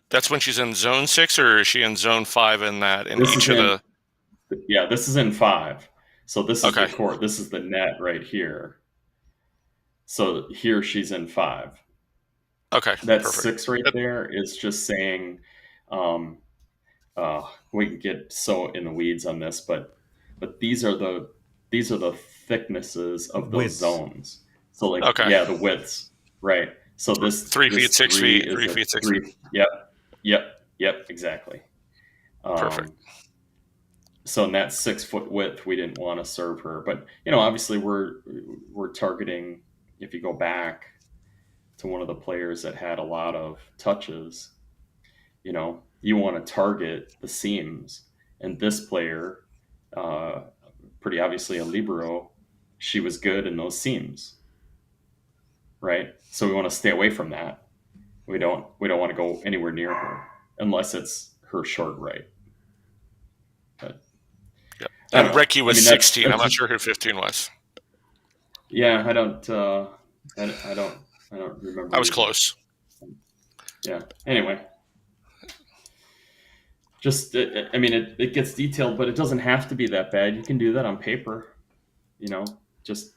That's when she's in zone 6, or is she in zone 5 in that? In each of the. Yeah, this is in 5. So this is the court. This is the net right here. So here she's in 5. Okay. That perfect. 6 right there is just saying, we can get so in the weeds on this, but these are the thicknesses of those zones. So the widths, right? So this 3 feet, 6 feet, 3 feet, 6 feet. Yep, exactly. Perfect. So in that 6 foot width, we didn't want to serve her, but obviously we're targeting. If you go back to one of the players that had a lot of touches, you want to target the seams. And this player, pretty obviously a libero, she was good in those seams, right? So we want to stay away from that. We don't want to go anywhere near her unless it's her short right. But yeah. And Recchi was 16. I'm not sure who 15 was. Yeah, I don't remember. I was close. Yeah. Anyway, just it gets detailed, but it doesn't have to be that bad. You can do that on paper. Just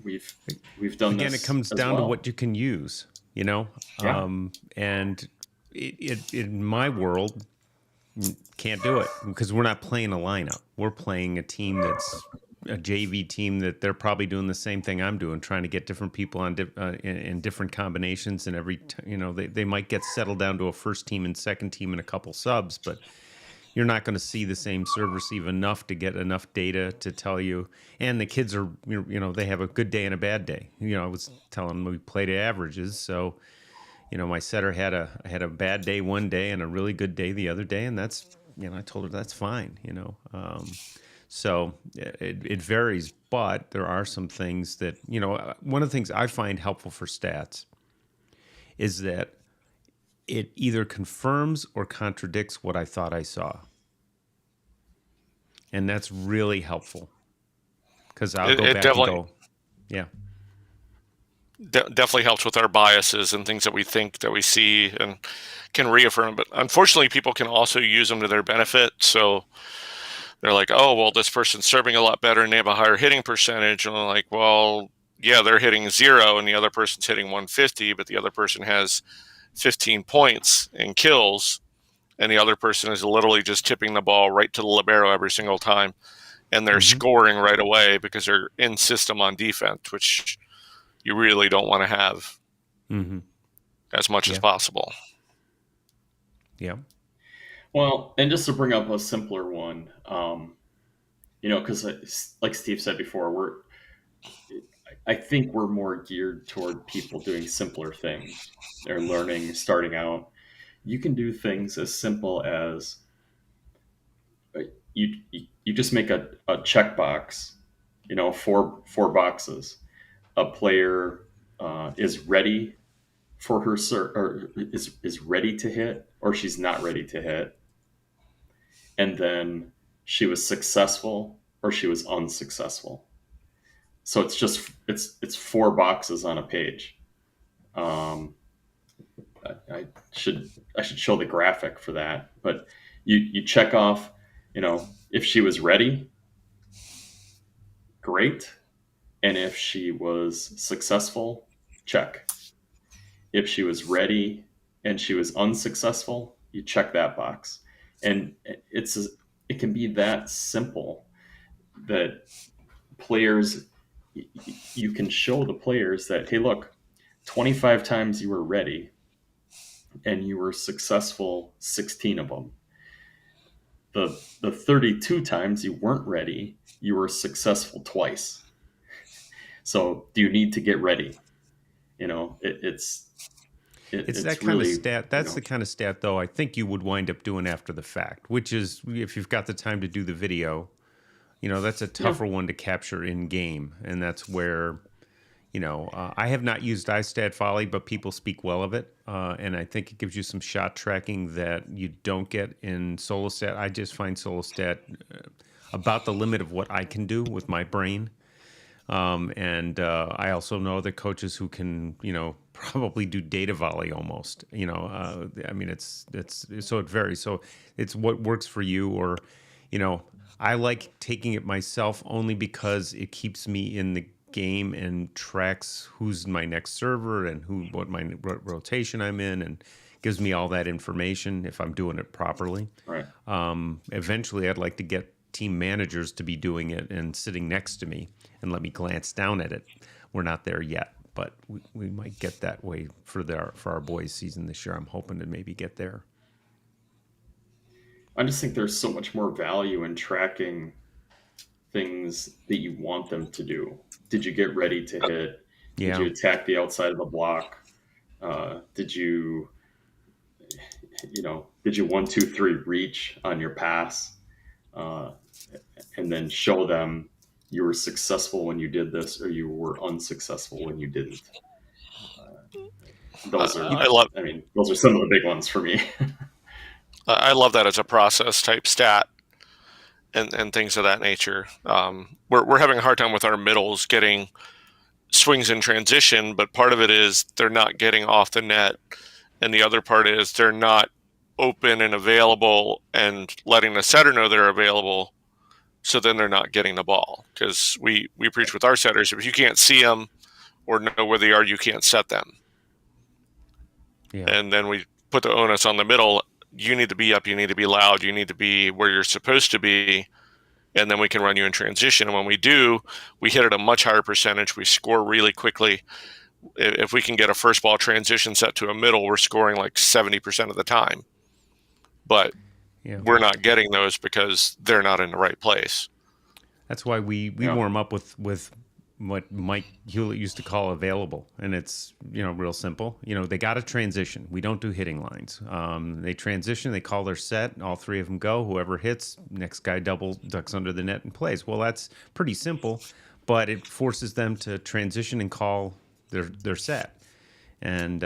we've done again. This it comes down to what you can use. Yeah. And it in my world can't do it because we're not playing a lineup. We're playing a team that's a JV team that they're probably doing the same thing I'm doing, trying to get different people on in different combinations, and they might get settled down to a first team and second team and a couple subs, but you're not going to see the same serve receive enough to get enough data to tell you. And the kids are, they have a good day and a bad day. I was telling them we played averages, so my setter had a bad day one day and a really good day the other day, and that's I told her that's fine. So it varies, but there are some things that one of the things I find helpful for stats is that it either confirms or contradicts what I thought I saw. And that's really helpful because I'll go It back and definitely go, yeah. definitely helps with our biases and things that we think that we see and can reaffirm. But unfortunately, people can also use them to their benefit. So they're like, oh, well, this person's serving a lot better and they have a higher hitting percentage. And I'm like, well, yeah, they're hitting 0 and the other person's hitting 150, but the other person has 15 points and kills. And the other person is literally just tipping the ball right to the libero every single time. And they're scoring right away because they're in system on defense, which you really don't want to have as much as possible. Yeah. Well, and just to bring up a simpler one, because like Steve said before, I think we're more geared toward people doing simpler things. They're learning, starting out. You can do things as simple as you just make a checkbox, four boxes. A player is ready for her or is ready to hit, or she's not ready to hit, and then she was successful or she was unsuccessful. So it's 4 boxes on a page. I should show the graphic for that, but you check off, if she was ready, great, and if she was successful, check. If she was ready and she was unsuccessful, you check that box. And it can be that simple that players, you can show the players that, hey, look, 25 times you were ready and you were successful 16 of them. The 32 times you weren't ready, you were successful twice. So do you need to get ready? It's that kind really, of stat. That's the kind of stat, though, I think you would wind up doing after the fact, which is if you've got the time to do the video, that's a tougher one to capture in game. And that's where, I have not used iStat Volley, but people speak well of it. And I think it gives you some shot tracking that you don't get in SoloStat. I just find SoloStat about the limit of what I can do with my brain. And I also know other coaches who can, probably do data volley almost. I mean, it's so it varies. So it's what works for you, or, I like taking it myself only because it keeps me in the game and tracks who's my next server and what rotation I'm in, and gives me all that information if I'm doing it properly. Right. Eventually, I'd like to get team managers to be doing it and sitting next to me and let me glance down at it. We're not there yet, but we might get that way for our boys' season this year. I'm hoping to maybe get there. I just think there's so much more value in tracking things that you want them to do. Did you get ready to hit? Yeah. Did you attack the outside of the block? Did you 1, 2, 3 reach on your pass? And then show them you were successful when you did this, or you were unsuccessful when you didn't. Those are some of the big ones for me. I love that as a process type stat and things of that nature. We're having a hard time with our middles getting swings in transition, but part of it is they're not getting off the net, and the other part is they're not open and available and letting the setter know they're available, so then they're not getting the ball. Because we preach with our setters, if you can't see them or know where they are, you can't set them. Yeah. And then we put the onus on the middle. You need to be up, you need to be loud, you need to be where you're supposed to be, and then we can run you in transition. And when we do, we hit at a much higher percentage. We score really quickly. If we can get a first ball transition set to a middle, we're scoring like 70% of the time. But we're not getting those because they're not in the right place. That's why we warm up with what Mike Hewlett used to call available, and it's real simple. They got to transition. We don't do hitting lines. They transition. They call their set. All 3 of them go. Whoever hits, next guy ducks under the net and plays. Well, that's pretty simple, but it forces them to transition and call their set. And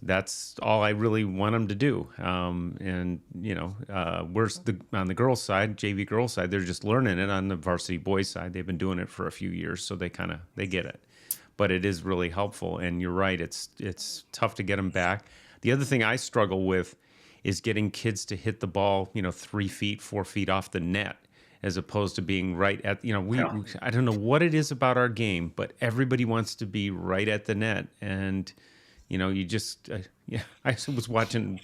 that's all I really want them to do. And where's on the girls' side, JV girls' side, they're just learning it. On the varsity boys' side, they've been doing it for a few years, so they get it. But it is really helpful. And you're right, it's tough to get them back. The other thing I struggle with is getting kids to hit the ball, 3 feet, 4 feet off the net, as opposed to being right at, I don't know what it is about our game, but everybody wants to be right at the net. And, you just, I was watching,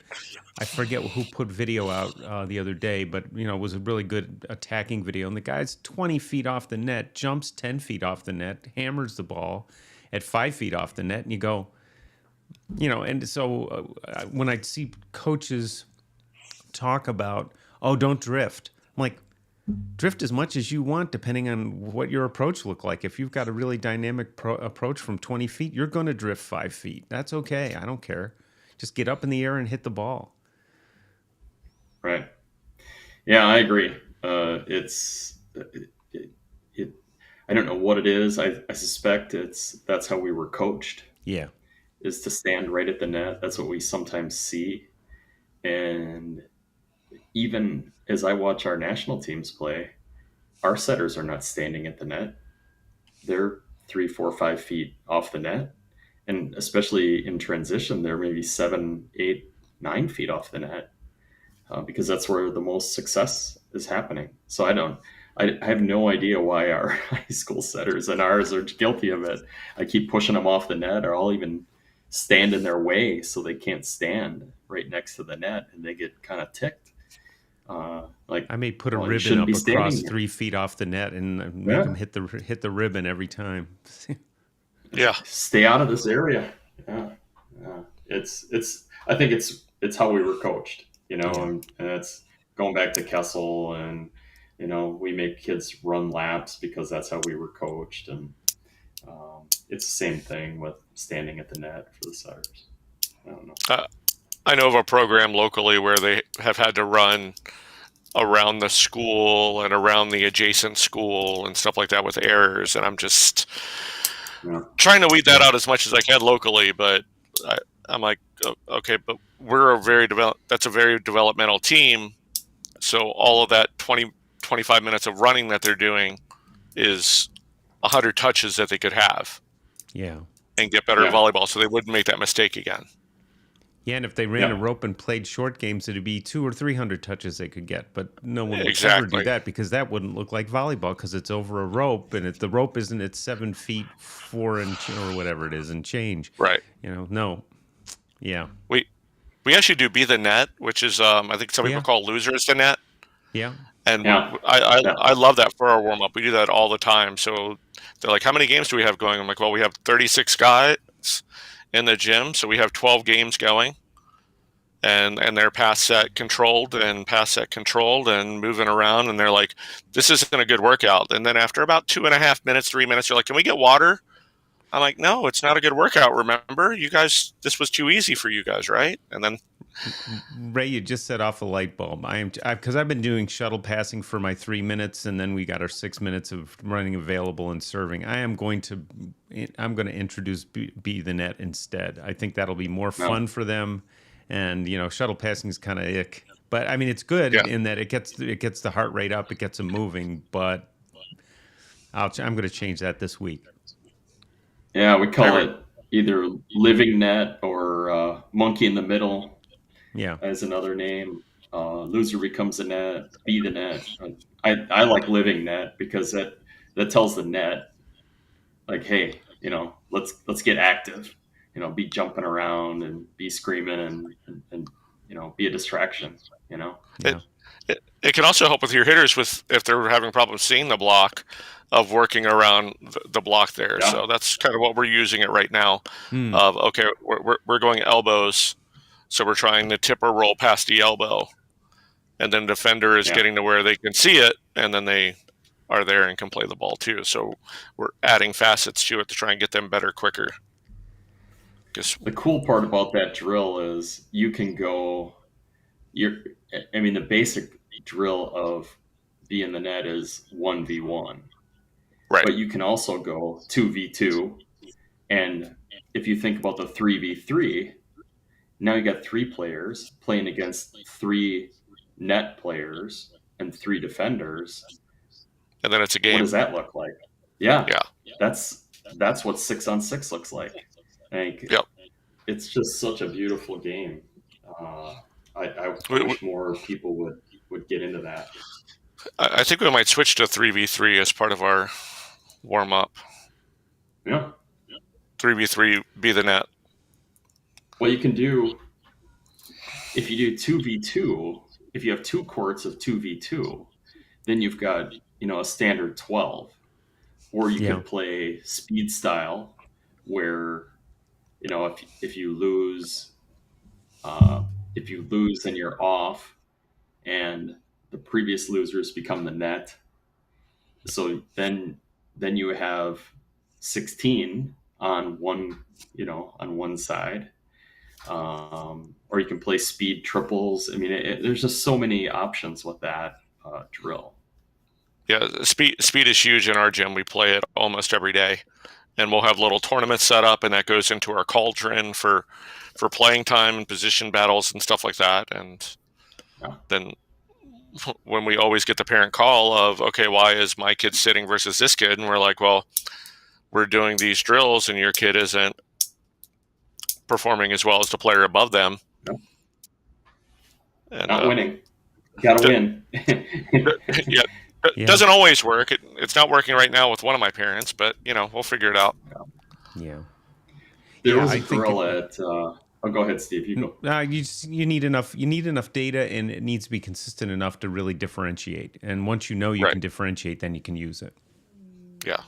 I forget who put video out the other day, but, it was a really good attacking video. And the guy's 20 feet off the net, jumps 10 feet off the net, hammers the ball at 5 feet off the net. And you go, and so when I see coaches talk about, oh, don't drift, I'm like, drift as much as you want, depending on what your approach look like. If you've got a really dynamic approach from 20 feet, you're going to drift 5 feet. That's okay. I don't care. Just get up in the air and hit the ball. Right. Yeah, I agree. I don't know what it is. I suspect that's how we were coached. Yeah. Is to stand right at the net. That's what we sometimes see. And even as I watch our national teams play, our setters are not standing at the net. They're 3, 4, 5 feet off the net. And especially in transition, they're maybe 7, 8, 9 feet off the net because that's where the most success is happening. So I have no idea why our high school setters and ours are guilty of it. I keep pushing them off the net, or I'll even stand in their way so they can't stand right next to the net, and they get kind of ticked. I may put a ribbon up across 3 feet off the net and make them hit the ribbon every time. Yeah, stay out of this area. Yeah. I think it's how we were coached, and it's going back to Kessel, and we make kids run laps because that's how we were coached, and it's the same thing with standing at the net for the setters. I don't know. I know of a program locally where they have had to run around the school and around the adjacent school and stuff like that with errors, and I'm just trying to weed that out as much as I can locally. But I'm like, okay, but that's a very developmental team, so all of that 25 minutes of running that they're doing is 100 touches that they could have. Yeah. And get better at volleyball, so they wouldn't make that mistake again. Yeah, and if they ran a rope and played short games, it'd be 200 or 300 touches they could get. But no one would ever do that, because that wouldn't look like volleyball, because it's over a rope, and the rope isn't at 7 feet 4 inches or whatever it is and change. Right. No. Yeah. We actually do be the net, which is I think some people call losers the net. Yeah. And I love that for our warm up. We do that all the time. So they're like, how many games do we have going? I'm like, well, we have 36 guys in the gym, so we have 12 games going, and they're pass set controlled and moving around, and they're like, this isn't a good workout. And then after about 2.5 minutes, 3 minutes, they're like, can we get water? I'm like, no, it's not a good workout. Remember, you guys, this was too easy for you guys, right? And then Ray, you just set off a light bulb. Because I've been doing shuttle passing for my 3 minutes, and then we got our 6 minutes of running available and serving. I'm going to introduce be the net instead. I think that'll be more fun for them. And shuttle passing is kind of ick, but I mean it's good in that it gets the heart rate up, it gets them moving. But I'm going to change that this week. Yeah, we call it either living net or monkey in the middle. Yeah, as another name. Loser becomes a net. Be the net. I like living net because that tells the net, like, hey, let's get active. Be jumping around and be screaming and be a distraction. Yeah. It can also help with your hitters if they're having problems seeing the block, of working around the block there. Yeah. So that's kind of what we're using it right now. Of okay, we're going elbows, so we're trying to tip or roll past the elbow, and then the defender is getting to where they can see it, and then they are there and can play the ball too. So we're adding facets to it to try and get them better quicker. The cool part about that drill is you can go. The basic drill of be in the net is 1v1. Right. But you can also go 2v2. And if you think about the 3v3, Now you got 3 players playing against 3 net players and 3 defenders. And then it's a What game. does that look like? Yeah, Yeah. that's what 6-on-6 looks like. Like, Yep. it's just such a beautiful game. I We- wish more people would get into that. I think we might switch to 3v3 as part of our warm up. Yeah. 3v3 be the net. What you can do, if you do 2v2, if you have 2 courts of 2v2, then you've got, a standard 12. Or you Yeah. could play speed style, where, if you lose, then you're off, and the previous losers become the net. So then you have 16 on one side. Or you can play speed triples. I mean, there's just so many options with that drill. Yeah, speed is huge in our gym. We play it almost every day, and we'll have little tournaments set up, and that goes into our cauldron for playing time and position battles and stuff like that. And then when we always get the parent call of, okay, why is my kid sitting versus this kid? And we're like, well, we're doing these drills, and your kid isn't performing as well as the player above them. No. And, not winning. Gotta win. Yeah. It doesn't always work. It's not working right now with one of my parents, but we'll figure it out. Yeah. There was a girl at. Go ahead, Steve. You go. You need enough data, and it needs to be consistent enough to really differentiate. And once you know you can differentiate, then you can use it. Yeah.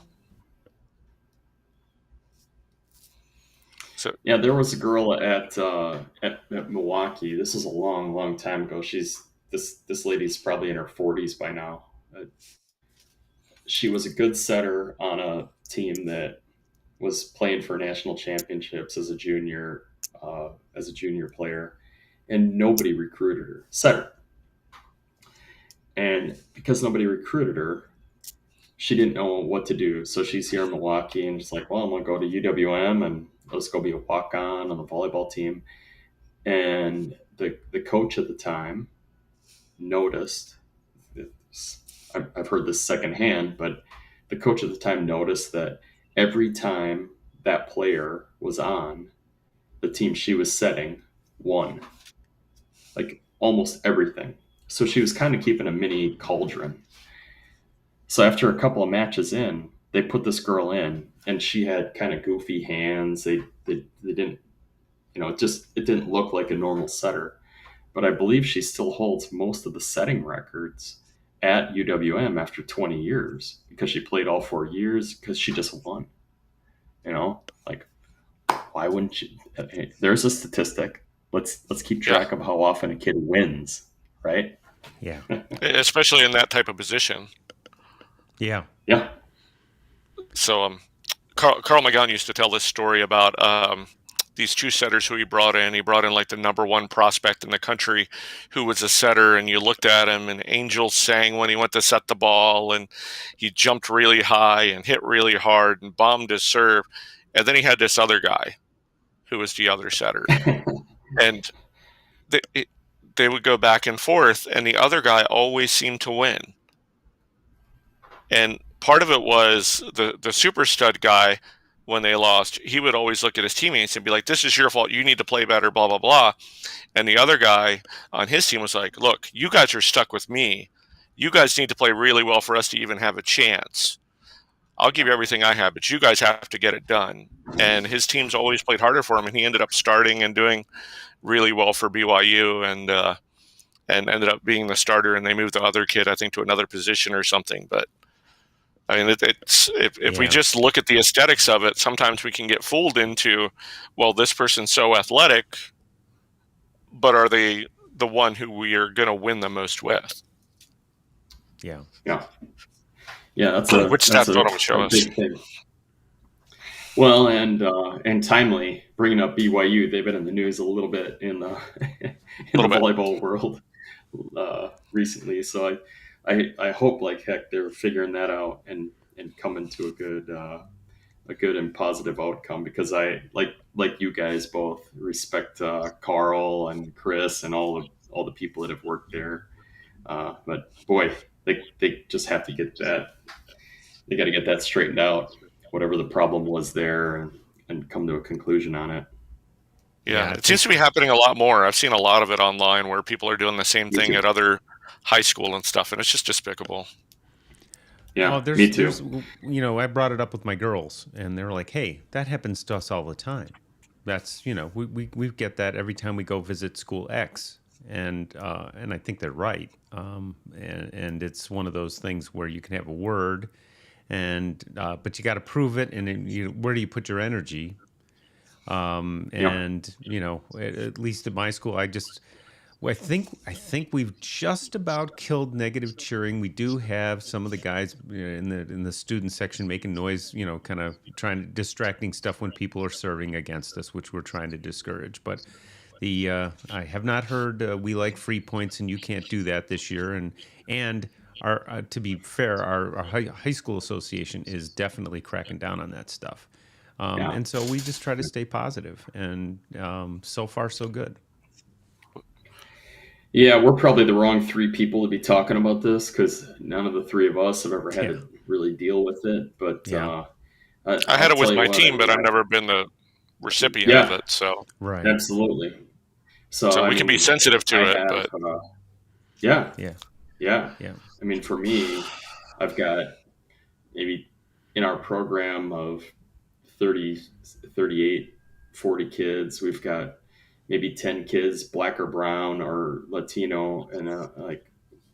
So yeah, there was a girl at Milwaukee. This was a long, long time ago. This lady's probably in her 40s by now. She was a good setter on a team that was playing for national championships as a junior player, and nobody recruited her. Setter. And because nobody recruited her, she didn't know what to do. So she's here in Milwaukee, and she's like, well, I'm going to go to UWM and let's go be a walk-on the volleyball team. And the coach at the time noticed, I've heard this secondhand, but the coach at the time noticed that every time that player was on, the team she was setting won. Like almost everything. So she was kind of keeping a mini cauldron. So after a couple of matches in, they put this girl in, and she had kind of goofy hands. They didn't, it didn't look like a normal setter. But I believe she still holds most of the setting records at UWM after 20 years because she played all 4 years, because she just won. Like, why wouldn't you? There's a statistic. Let's keep track of how often a kid wins, right? Yeah. especially in that type of position. Yeah. Yeah. So Carl McGowan used to tell this story about these 2 setters who he brought in. He brought in like the number 1 prospect in the country who was a setter, and you looked at him and angels sang when he went to set the ball, and he jumped really high and hit really hard and bombed his serve. And then he had this other guy who was the other setter. And they would go back and forth, and the other guy always seemed to win. And part of it was the super stud guy, when they lost, he would always look at his teammates and be like, this is your fault. You need to play better, blah, blah, blah. And the other guy on his team was like, look, you guys are stuck with me. You guys need to play really well for us to even have a chance. I'll give you everything I have, but you guys have to get it done. And his teams always played harder for him, and he ended up starting and doing really well for BYU, and ended up being the starter, and they moved the other kid, I think, to another position or something. But I mean, if we just look at the aesthetics of it, sometimes we can get fooled into, well, this person's so athletic, but are they the one who we are going to win the most with? Yeah. Yeah. Yeah, which stats thought it would show us. Big thing. Well, and timely, bringing up BYU, they've been in the news a little bit in the volleyball world recently. So I hope like heck they're figuring that out and coming to good and positive outcome, because I like you guys both respect Carl and Chris and all the people that have worked there. But boy, they just have to get that. They got to get that straightened out, whatever the problem was there, and come to a conclusion on it. Yeah, it seems to be happening a lot more. I've seen a lot of it online where people are doing the same thing at other high school and stuff, and it's just despicable. Yeah, me too. I brought it up with my girls, and they were like, "Hey, that happens to us all the time. That's we get that every time we go visit school X." And I think they're right. And it's one of those things where you can have a word, but you got to prove it. And where do you put your energy? And at least at my school, I think we've just about killed negative cheering. We do have some of the guys in the student section making noise, kind of distracting stuff when people are serving against us, which we're trying to discourage. But I have not heard we like free points and you can't do that this year. And our to be fair, our high school association is definitely cracking down on that stuff. And so we just try to stay positive, and so far so good. Yeah, we're probably the wrong three people to be talking about this, because none of the three of us have ever had to really deal with it. But I had it with my team, but I've never been the recipient of it. So right, absolutely. So we can be sensitive to it, but yeah. I mean, for me, I've got maybe in our program of 30, 38, 40 kids, we've got maybe 10 kids, black or brown or Latino. And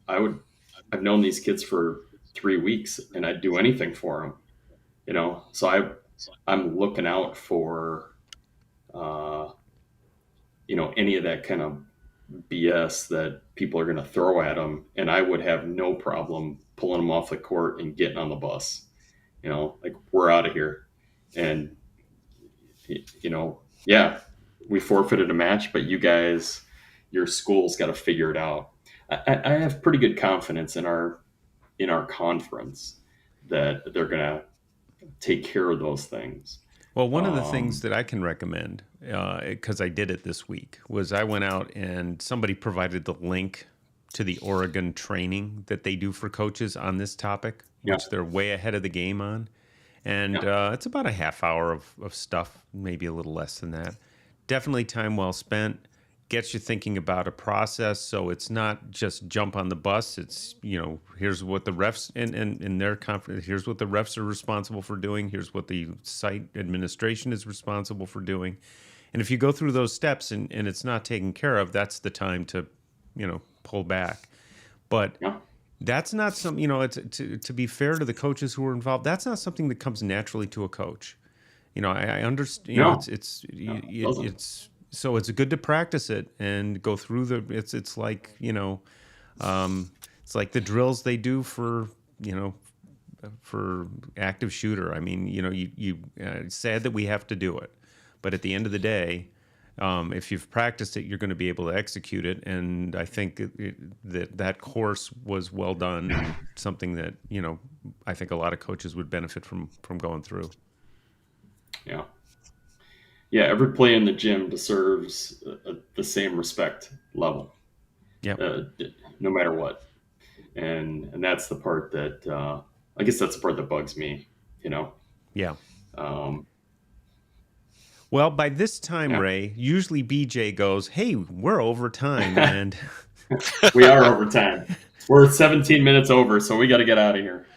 I've known these kids for 3 weeks, and I'd do anything for them, so I'm looking out for, any of that kind of BS that people are going to throw at them. And I would have no problem pulling them off the court and getting on the bus, like, we're out of here. And, we forfeited a match, but you guys, your school's got to figure it out. I have pretty good confidence in our conference that they're going to take care of those things. Well, one of the things that I can recommend, because I did it this week, was I went out and somebody provided the link to the Oregon training that they do for coaches on this topic, which they're way ahead of the game on. And it's about a half hour of stuff, maybe a little less than that. Definitely time well spent. Gets you thinking about a process, so it's not just jump on the bus. It's, here's what the refs in their conference, here's what the refs are responsible for doing, here's what the site administration is responsible for doing. And if you go through those steps and it's not taken care of, that's the time to, pull back. But that's not something, to be fair to the coaches who are involved, that's not something that comes naturally to a coach. I understand, it's so it's good to practice it and go through it's like, it's like the drills they do for active shooter. I mean, it's sad that we have to do it, but at the end of the day, if you've practiced it, you're going to be able to execute it. And I think that course was well done, and something that, I think a lot of coaches would benefit from going through. Yeah, every play in the gym deserves the same respect level. No matter what. And that's the part that I guess that's the part that bugs me. Yeah. Well, by this time, Ray, usually BJ goes, "Hey, we're overtime," and we are overtime. We're 17 minutes over, so we got to get out of here.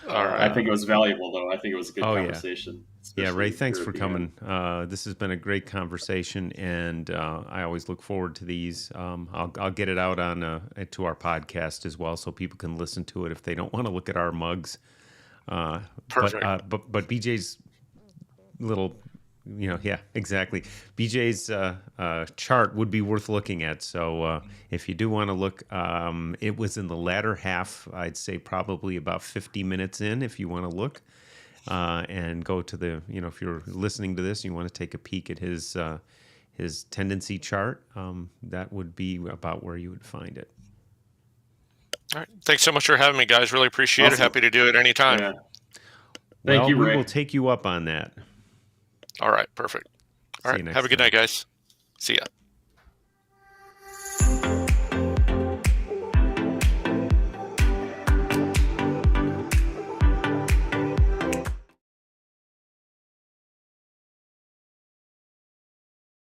All right. I think it was valuable, though. I think it was a good conversation. Yeah, Ray, thanks for coming. This has been a great conversation, and I always look forward to these. I'll get it out on to our podcast as well, so people can listen to it if they don't want to look at our mugs. Perfect. But BJ's little, exactly. BJ's chart would be worth looking at. So if you do want to look, it was in the latter half. I'd say probably about 50 minutes in, if you want to look. And go to the, if you're listening to this and you want to take a peek at his tendency chart, that would be about where you would find it. All right. Thanks so much for having me, guys. Really appreciate it. Happy to do it anytime. Thank Well, you, we Ray. will take you up on that. All right, perfect. All See you right, next have a good time. night, guys. See ya.